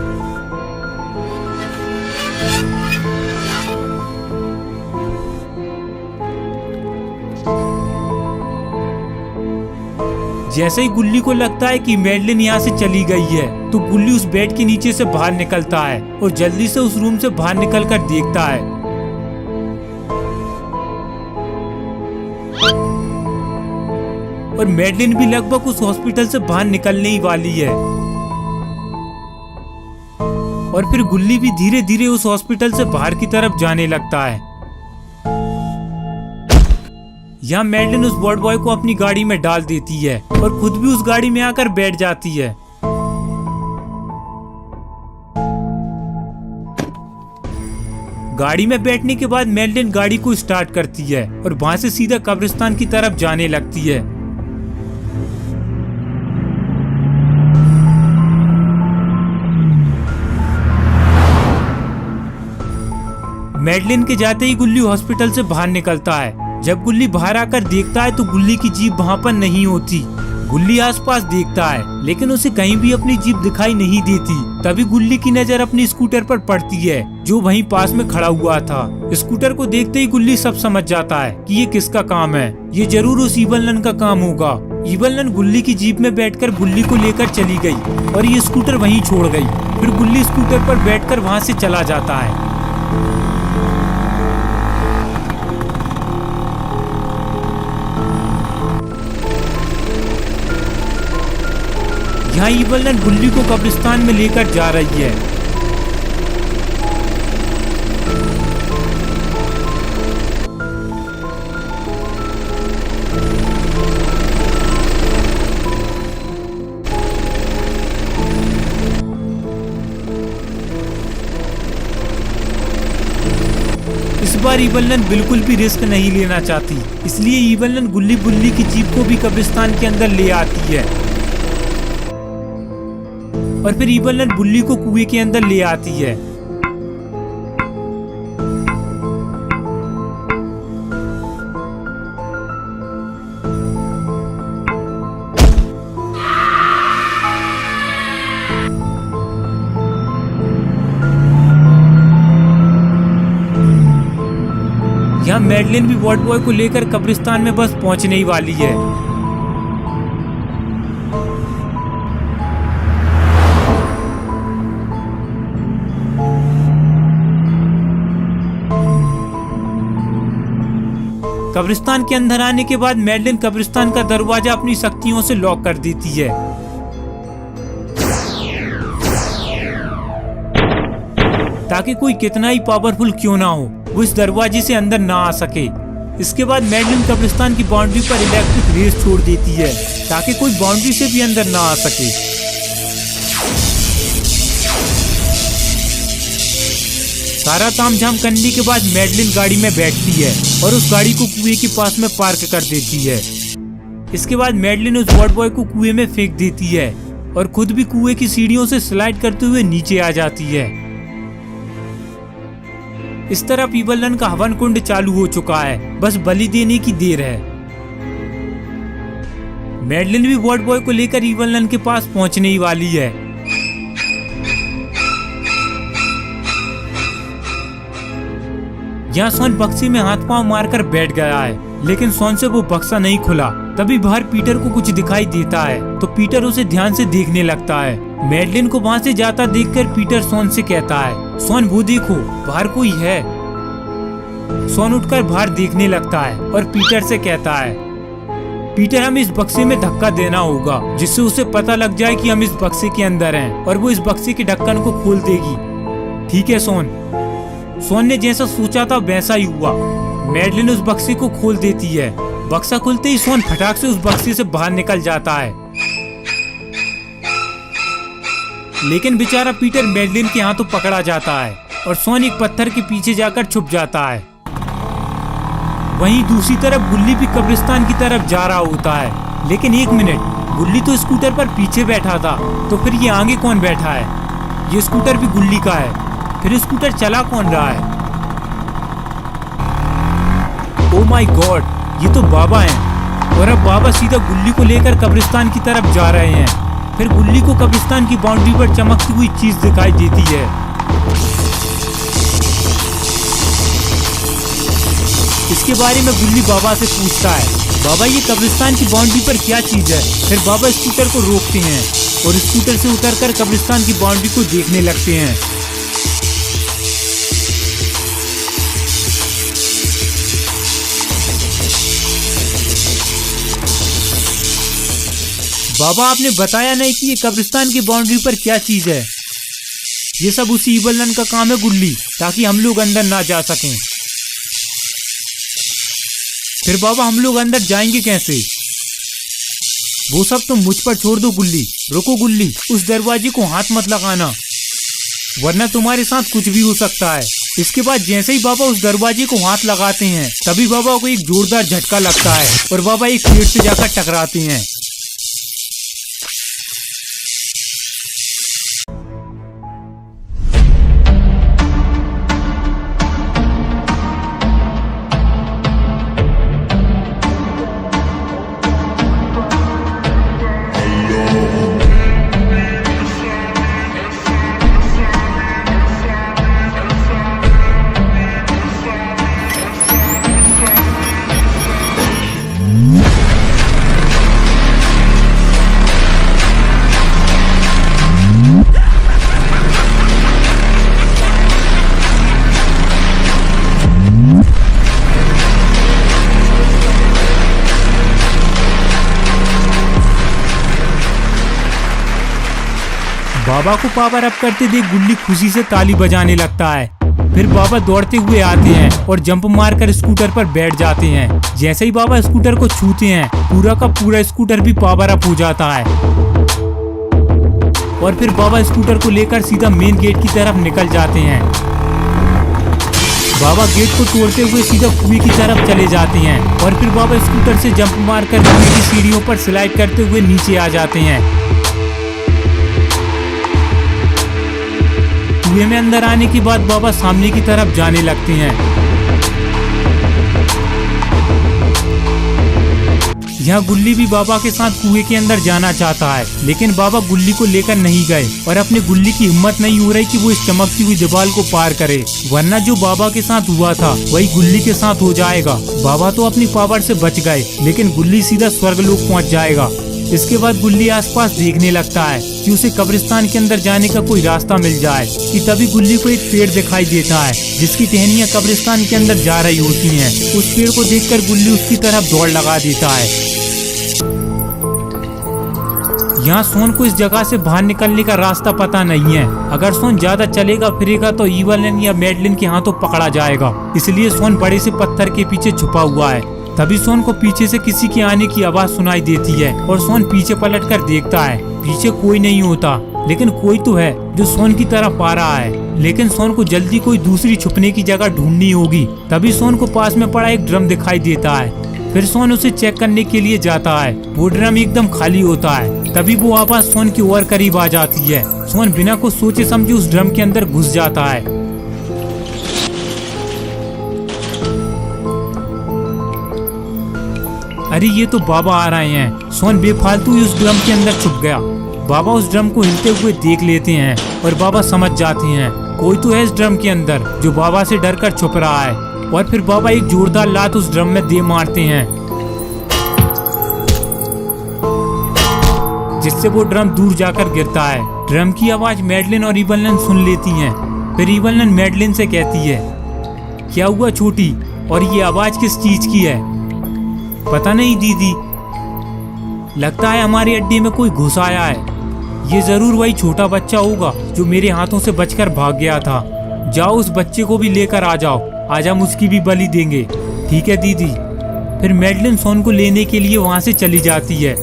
जैसे ही गुल्ली को लगता है कि मैडलिन यहाँ से चली गई है, तो गुल्ली उस बेड के नीचे से बाहर निकलता है और जल्दी से उस रूम से बाहर निकलकर देखता है। और मैडलिन भी लगभग उस हॉस्पिटल से बाहर निकलने ही वाली है। और फिर गुल्ली भी धीरे धीरे उस हॉस्पिटल से बाहर की तरफ जाने लगता है। यहाँ मैडलिन उस वॉर्ड बॉय को अपनी गाड़ी में डाल देती है और खुद भी उस गाड़ी में आकर बैठ जाती है। गाड़ी में बैठने के बाद मैडलिन गाड़ी को स्टार्ट करती है और वहां से सीधा कब्रिस्तान की तरफ जाने लगती है। मैडलिन के जाते ही गुल्ली हॉस्पिटल से बाहर निकलता है। जब गुल्ली बाहर आकर देखता है तो गुल्ली की जीप वहाँ पर नहीं होती। गुल्ली आसपास देखता है, लेकिन उसे कहीं भी अपनी जीप दिखाई नहीं देती। तभी गुल्ली की नजर अपनी स्कूटर पर पड़ती है, जो वहीं पास में खड़ा हुआ था। स्कूटर को देखते ही गुल्ली सब समझ जाता है कि ये किसका काम है। ये जरूर उस ईवल नन का काम होगा। ईवल नन गुल्ली की जीप में बैठकर गुल्ली को लेकर चली गई और ये स्कूटर वहीं छोड़ गई। फिर गुल्ली स्कूटर पर बैठकर वहाँ से चला जाता है। यहाँ ईवल नन गुल्ली को कब्रिस्तान में लेकर जा रही है। इस बार ईवल नन बिल्कुल भी रिस्क नहीं लेना चाहती, इसलिए ईवल नन गुल्ली बुल्ली की जीप को भी कब्रिस्तान के अंदर ले आती है और फिर ईवल नन बुल्ली को कुएं के अंदर ले आती है। यहाँ मैडलिन भी वॉर्ड बॉय को लेकर कब्रिस्तान में बस पहुंचने ही वाली है। कब्रिस्तान के अंदर आने के बाद मैडलिन कब्रिस्तान का दरवाजा अपनी शक्तियों से लॉक कर देती है। ताकि कोई कितना ही पावरफुल क्यों ना हो, वो इस दरवाजे से अंदर ना आ सके। इसके बाद मैडलिन कब्रिस्तान की बाउंड्री पर इलेक्ट्रिक रेस छोड़ देती है ताकि कोई बाउंड्री से भी अंदर ना आ सके। सारा तामझाम करने के बाद मैडलिन गाड़ी में बैठती है और उस गाड़ी को कुएं के पास में पार्क कर देती है। इसके बाद मैडलिन उस वॉर्ड बॉय को कुएं में फेंक देती है और खुद भी कुएं की सीढ़ियों से स्लाइड करते हुए नीचे आ जाती है। इस तरफ ईवल नन का हवन कुंड चालू हो चुका है, बस बलि देने की देर है। मैडलिन भी वॉर्ड बॉय को लेकर ईवल नन के पास पहुंचने ही वाली है। यहाँ सोन बक्से में हाथ पांव मारकर बैठ गया है, लेकिन सोन से वो बक्सा नहीं खुला। तभी बाहर पीटर को कुछ दिखाई देता है, तो पीटर उसे ध्यान से देखने लगता है। मैडलिन को वहाँ से जाता देखकर पीटर सोन से कहता है, सोन वो देखो बाहर कोई है। सोन उठकर बाहर देखने लगता है और पीटर से कहता है, पीटर हमें इस बक्से में धक्का देना होगा जिससे उसे पता लग जाए कि हम इस बक्से के अंदर हैं और वो इस बक्से के ढक्कन को खोल देगी। ठीक है सोन। सोन ने जैसा सोचा था वैसा ही हुआ। मैडलिन उस बक्से को खोल देती है। बक्सा खुलते ही सोन फटाक से उस बक्से से बाहर निकल जाता है, लेकिन बेचारा पीटर मैडलिन के हाथों पकड़ा जाता है और सोन एक पत्थर के पीछे जाकर छुप जाता है। वहीं दूसरी तरफ गुल्ली भी कब्रिस्तान की तरफ जा रहा होता है। लेकिन एक मिनट, गुल्ली तो स्कूटर पर पीछे बैठा था, तो फिर ये आगे कौन बैठा है? ये स्कूटर भी गुल्ली का है, फिर स्कूटर चला कौन रहा है? ओ माय गॉड, ये तो बाबा हैं। और अब बाबा सीधा गुल्ली को लेकर कब्रिस्तान की तरफ जा रहे हैं। फिर गुल्ली को कब्रिस्तान की बाउंड्री पर चमकती हुई चीज दिखाई देती है। इसके बारे में गुल्ली बाबा से पूछता है, बाबा ये कब्रिस्तान की बाउंड्री पर क्या चीज है? फिर बाबा स्कूटर को रोकते हैं और स्कूटर से उतरकर कब्रिस्तान की बाउंड्री को देखने लगते हैं। बाबा आपने बताया नहीं कि ये कब्रिस्तान की बाउंड्री पर क्या चीज है। ये सब उसी ईवल नन का काम है गुल्ली, ताकि हम लोग अंदर ना जा सकें। फिर बाबा हम लोग अंदर जाएंगे कैसे? वो सब तुम मुझ पर छोड़ दो गुल्ली। रुको गुल्ली, उस दरवाजे को हाथ मत लगाना, वरना तुम्हारे साथ कुछ भी हो सकता है। इसके बाद जैसे ही बाबा उस दरवाजे को हाथ लगाते हैं, तभी बाबा को एक जोरदार झटका लगता है और बाबा एक पेड़ से जाकर टकराते हैं। बाबा को पावर अप करते देख गुल्ली खुशी से ताली बजाने लगता है। फिर बाबा दौड़ते हुए आते हैं और जंप मारकर स्कूटर पर बैठ जाते हैं। जैसे ही बाबा स्कूटर को छूते हैं, पूरा का पूरा स्कूटर भी पावर अप हो जाता है और फिर बाबा स्कूटर को लेकर सीधा मेन गेट की तरफ निकल जाते हैं। बाबा गेट को तोड़ते हुए सीधा कुएं की तरफ चले जाते हैं और फिर बाबा स्कूटर से जंप मारकर कुएं की सीढ़ियों पर स्लाइड करते हुए नीचे आ जाते हैं। कुएं में अंदर आने के बाद बाबा सामने की तरफ जाने लगते हैं। यहाँ गुल्ली भी बाबा के साथ कुएं के अंदर जाना चाहता है, लेकिन बाबा गुल्ली को लेकर नहीं गए और अपने गुल्ली की हिम्मत नहीं हो रही कि वो इस चमकती हुई दीवार को पार करे, वरना जो बाबा के साथ हुआ था वही गुल्ली के साथ हो जाएगा। बाबा तो अपनी पावर से बच गए, लेकिन गुल्ली सीधा स्वर्गलोक पहुँच जाएगा। इसके बाद गुल्ली आसपास देखने लगता है कि उसे कब्रिस्तान के अंदर जाने का कोई रास्ता मिल जाए, कि तभी गुल्ली को एक पेड़ दिखाई देता है जिसकी टहनियाँ कब्रिस्तान के अंदर जा रही होती हैं। उस पेड़ को देखकर गुल्ली उसकी तरफ दौड़ लगा देता है। यहाँ सोन को इस जगह से बाहर निकलने का रास्ता पता नहीं है। अगर सोन ज्यादा चलेगा फिरेगा तो ईवलन या मैडलिन के हाथों पकड़ा जाएगा, इसलिए सोन बड़े से पत्थर के पीछे छुपा हुआ है। तभी सोन को पीछे से किसी के आने की आवाज सुनाई देती है और सोन पीछे पलटकर देखता है। पीछे कोई नहीं होता, लेकिन कोई तो है जो सोन की तरफ आ रहा है। लेकिन सोन को जल्दी कोई दूसरी छुपने की जगह ढूंढनी होगी। तभी सोन को पास में पड़ा एक ड्रम दिखाई देता है। फिर सोन उसे चेक करने के लिए जाता है। वो ड्रम एकदम खाली होता है। तभी वो आवाज सोन की और करीब आ जाती है। सोन बिना कुछ सोचे समझे उस ड्रम के अंदर घुस जाता है। अरे ये तो बाबा आ रहे हैं। सोन बेफालतू ही उस ड्रम के अंदर छुप गया। बाबा उस ड्रम को हिलते हुए देख लेते हैं और बाबा समझ जाते हैं कोई तो है इस ड्रम के अंदर जो बाबा से डरकर छुप रहा है। और फिर बाबा एक जोरदार लात उस ड्रम में दे मारते हैं, जिससे वो ड्रम दूर जाकर गिरता है। ड्रम की आवाज मैडलिन और इवलनन सुन लेती हैं। फिर इवलनन मैडलिन से कहती है, क्या हुआ छोटी, और ये आवाज किस चीज की है? पता नहीं दीदी, लगता है हमारे अड्डे में कोई घुस आया है। ये जरूर वही छोटा बच्चा होगा जो मेरे हाथों से बचकर भाग गया था। जाओ उस बच्चे को भी लेकर आ जाओ, आज हम उसकी भी बलि देंगे। ठीक है दीदी। फिर मैडलिन सोन को लेने के लिए वहां से चली जाती है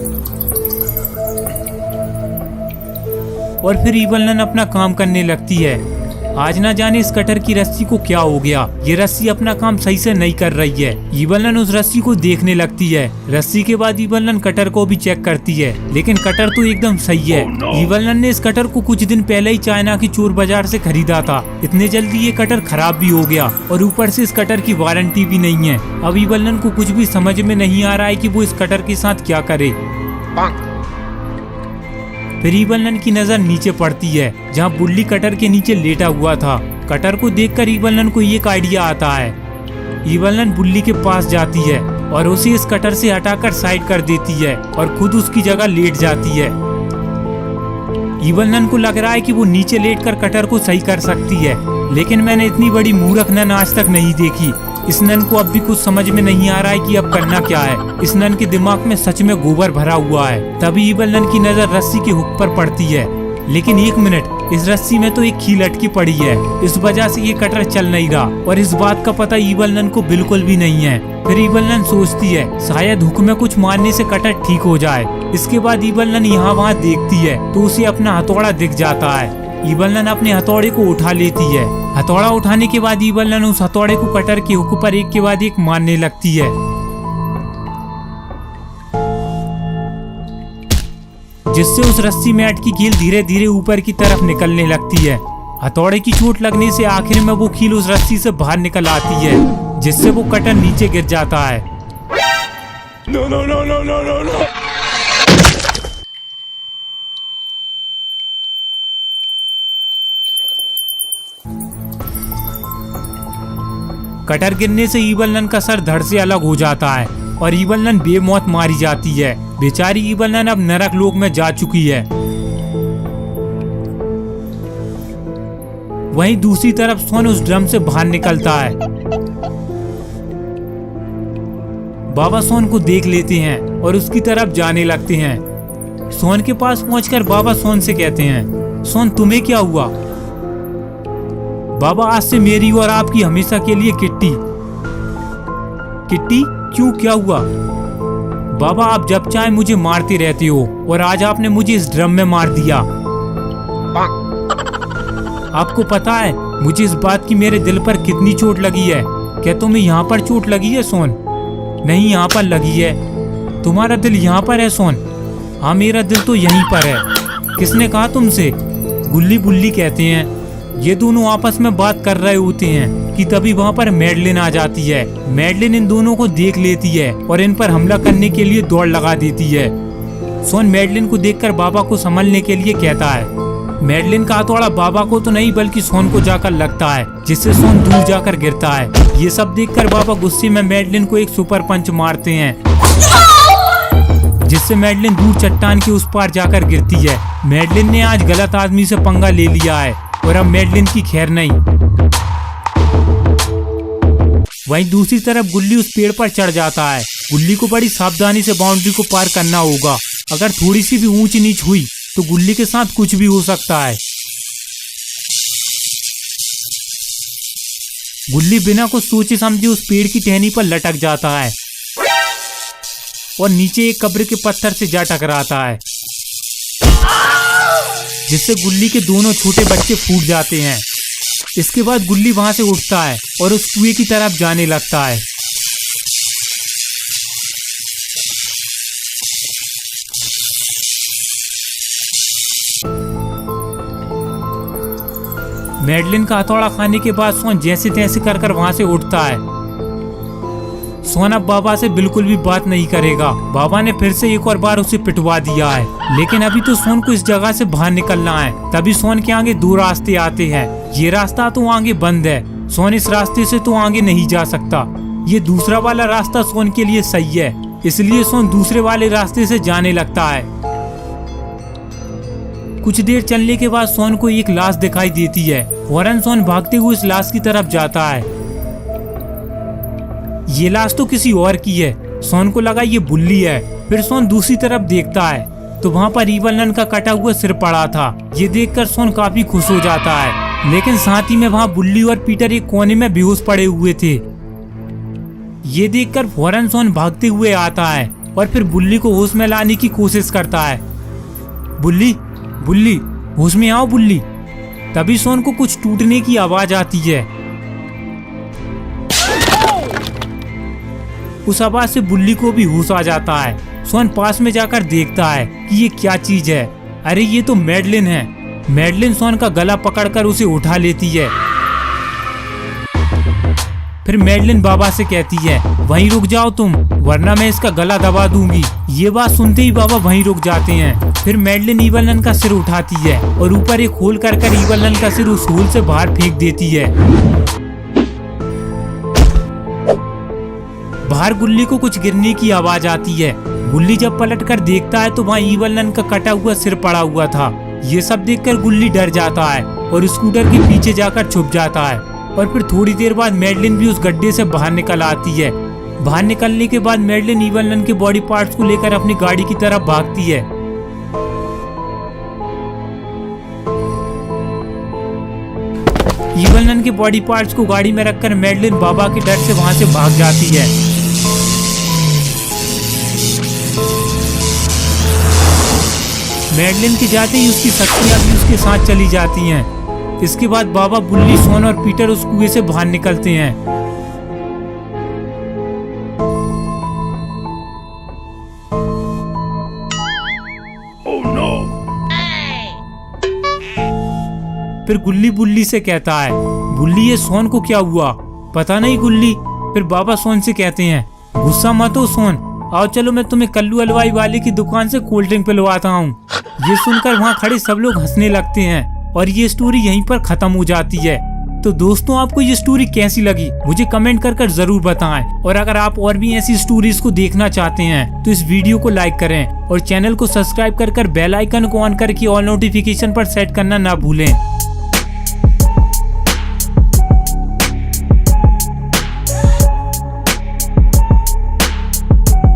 और फिर इवलनन अपना काम करने लगती है। आज ना जाने इस कटर की रस्सी को क्या हो गया, ये रस्सी अपना काम सही से नहीं कर रही है। इवलनन उस रस्सी को देखने लगती है। रस्सी के बाद इवलनन कटर को भी चेक करती है, लेकिन कटर तो एकदम सही है। इवलनन ने इस कटर को कुछ दिन पहले ही चाइना की चोर बाजार से खरीदा था। इतने जल्दी ये कटर खराब भी हो गया और ऊपर से इस कटर की वारंटी भी नहीं है। अब इवलनन को कुछ भी समझ में नहीं आ रहा है कि वो इस कटर के साथ क्या करे। फिर इवलनन की नजर नीचे पड़ती है, जहाँ बुल्ली कटर के नीचे लेटा हुआ था। कटर को देखकर इवलनन को एक आइडिया आता है। इवलनन बुल्ली के पास जाती है और उसे इस कटर से हटाकर साइड कर देती है और खुद उसकी जगह लेट जाती है। इवलनन को लग रहा है कि वो नीचे लेटकर कटर को सही कर सकती है, लेकिन मैंने इतनी बड़ी मूर्ख नन आज तक नहीं देखी। इस नन को अब भी कुछ समझ में नहीं आ रहा है कि अब करना क्या है। इस नन के दिमाग में सच में गोबर भरा हुआ है। तभी इवलनन की नजर रस्सी के हुक पर पड़ती है, लेकिन एक मिनट, इस रस्सी में तो एक खील अटकी पड़ी है। इस वजह से ये कटर चल नहीं रहा और इस बात का पता इवलनन को बिल्कुल भी नहीं है। फिर इवलनन सोचती है शायद हुक में कुछ मारने से कटर ठीक हो जाए। इसके बाद इवलनन यहाँ वहाँ देखती है तो उसे अपना हथौड़ा दिख जाता है। इवलनन अपने हथौड़े को उठा लेती है। हथौड़ा उठाने के बाद इवलनन उस हथौड़े को कटर के हुक पर एक के बाद एक मारने लगती है, जिससे उस रस्सी में अटकी कील धीरे धीरे ऊपर की तरफ निकलने लगती है। हथौड़े की चोट लगने से आखिर में वो कील उस रस्सी से बाहर निकल आती है, जिससे वो कटर नीचे गिर जाता है। No, no, no, no, no, no, no. Cutter गिरने से इवलनन का सर धड़ से अलग हो जाता है और इवलनन बेमौत मारी जाती है। बेचारी इवलनन अब नरक लोक में जा चुकी है। वहीं दूसरी तरफ सोन उस ड्रम से बाहर निकलता है। बाबा सोन को देख लेते हैं और उसकी तरफ जाने लगते हैं। सोन के पास पहुंचकर बाबा सोन से कहते हैं, सोन तुम्हें क्या हुआ? बाबा आज से मेरी और आपकी हमेशा के लिए किट्टी। किट्टी? क्यों, क्या हुआ? बाबा आप जब चाहे मुझे मारते रहते हो और आज आपने मुझे इस ड्रम में मार दिया। आपको पता है मुझे इस बात की मेरे दिल पर कितनी चोट लगी है। क्या तुम्हें यहाँ पर चोट लगी है सोन? नहीं, यहाँ पर लगी है। तुम्हारा दिल यहाँ पर है सोन? हाँ, मेरा दिल तो यहीं पर है। किसने कहा तुमसे? गुल्ली बुल्ली कहते हैं। ये दोनों आपस में बात कर रहे होते हैं कि तभी वहाँ पर मैडलिन आ जाती है। मैडलिन इन दोनों को देख लेती है और इन पर हमला करने के लिए दौड़ लगा देती है। सोन मैडलिन को देखकर बाबा को संभलने के लिए कहता है। मैडलिन का हथौड़ा बाबा को तो नहीं बल्कि सोन को जाकर लगता है, जिससे सोन दूर जाकर गिरता है। ये सब देखकर बाबा गुस्से में मैडलिन को एक सुपर पंच मारते हैं, जिससे मैडलिन दूर चट्टान के उस पार जाकर गिरती है। मैडलिन ने आज गलत आदमी से पंगा ले लिया है और अब मैडलिन की खैर नहीं। वहीं दूसरी तरफ गुल्ली उस पेड़ पर चढ़ जाता है। गुल्ली को बड़ी सावधानी से बाउंड्री को पार करना होगा। अगर थोड़ी सी भी ऊंच नीच हुई तो गुल्ली के साथ कुछ भी हो सकता है। गुल्ली बिना कुछ सोचे समझे उस पेड़ की टहनी पर लटक जाता है और नीचे एक कब्र के पत्थर से जा टकराता है, जिससे गुल्ली के दोनों छोटे बच्चे फूट जाते हैं। इसके बाद गुल्ली वहां से उठता है और उस कुएं की तरफ जाने लगता है। मैडलिन का हथौड़ा खाने के बाद सोन जैसे तैसे कर वहां से उठता है। सोन अब बाबा से बिल्कुल भी बात नहीं करेगा। बाबा ने फिर से एक और बार उसे पिटवा दिया है, लेकिन अभी तो सोन को इस जगह से बाहर निकलना है। तभी सोन के आगे दो रास्ते आते हैं। ये रास्ता तो आगे बंद है सोन इस रास्ते से तो आगे नहीं जा सकता, ये दूसरा वाला रास्ता सोन के लिए सही है, इसलिए सोन दूसरे वाले रास्ते से जाने लगता है। कुछ देर चलने के बाद सोन को एक लाश दिखाई देती है। फौरन सोन भागते हुए उस लाश की तरफ जाता है। ये लाश तो किसी और की है। सोन को लगा ये बुल्ली है। फिर सोन दूसरी तरफ देखता है तो वहाँ पर ईवल नन का कटा हुआ सिर पड़ा था। ये देखकर सोन काफी खुश हो जाता है, लेकिन साथ ही में वहाँ बुल्ली और पीटर एक कोने में बेहोश पड़े हुए थे। ये देखकर फौरन सोन भागते हुए आता है और फिर बुल्ली को होश में लाने की कोशिश करता है। बुल्ली, बुल्ली, होश में आओ बुल्ली। तभी सोन को कुछ टूटने की आवाज आती है। उस आवाज से बुल्ली को भी होश आ जाता है। सोन पास में जाकर देखता है कि ये क्या चीज है। अरे ये तो मैडलिन है। मैडलिन सोन का गला पकड़कर उसे उठा लेती है। फिर मैडलिन बाबा से कहती है, वहीं रुक जाओ तुम, वरना मैं इसका गला दबा दूंगी। ये बात सुनते ही बाबा वहीं रुक जाते हैं। फिर मैडलिन ईवल नन का सिर उठाती है और ऊपर एक होल कर ईवल नन का सिर उस होल से बाहर फेंक देती है। बाहर गुल्ली को कुछ गिरने की आवाज आती है। गुल्ली जब पलट कर देखता है तो वहाँ ईवल नन का कटा हुआ सिर पड़ा हुआ था। ये सब देखकर गुल्ली डर जाता है और स्कूटर के पीछे जाकर छुप जाता है। और फिर थोड़ी देर बाद मैडलिन भी उस गड्ढे से बाहर निकल आती है। बाहर निकलने के बाद मैडलिन ईवल नन के बॉडी पार्ट्स को लेकर अपनी गाड़ी की तरफ भागती है। ईवल नन के बॉडी पार्ट्स को गाड़ी में रखकर मैडलिन बाबा के डर से वहां से भाग जाती है। मैडलिन के जाते ही उसकी शक्तियां भी उसके साथ चली जाती हैं। इसके बाद बाबा, बुल्ली, सोन और पीटर उस कुएं से बाहर निकलते हैं। फिर गुल्ली बुल्ली से कहता है, बुल्ली ये सोन को क्या हुआ? पता नहीं गुल्ली। फिर बाबा सोन से कहते हैं, गुस्सा मत हो सोन, आओ चलो मैं तुम्हें कल्लू हलवाई वाले की दुकान से कोल्ड ड्रिंक पिलवाता हूँ। ये सुनकर वहाँ खड़े सब लोग हंसने लगते हैं और ये स्टोरी यहीं पर खत्म हो जाती है। तो दोस्तों, आपको ये स्टोरी कैसी लगी मुझे कमेंट कर जरूर बताएं। और अगर आप और भी ऐसी स्टोरीज को देखना चाहते हैं तो इस वीडियो को लाइक करें और चैनल को सब्सक्राइब कर बेल आइकन को ऑन करके ऑल नोटिफिकेशन पर सेट करना ना भूलें।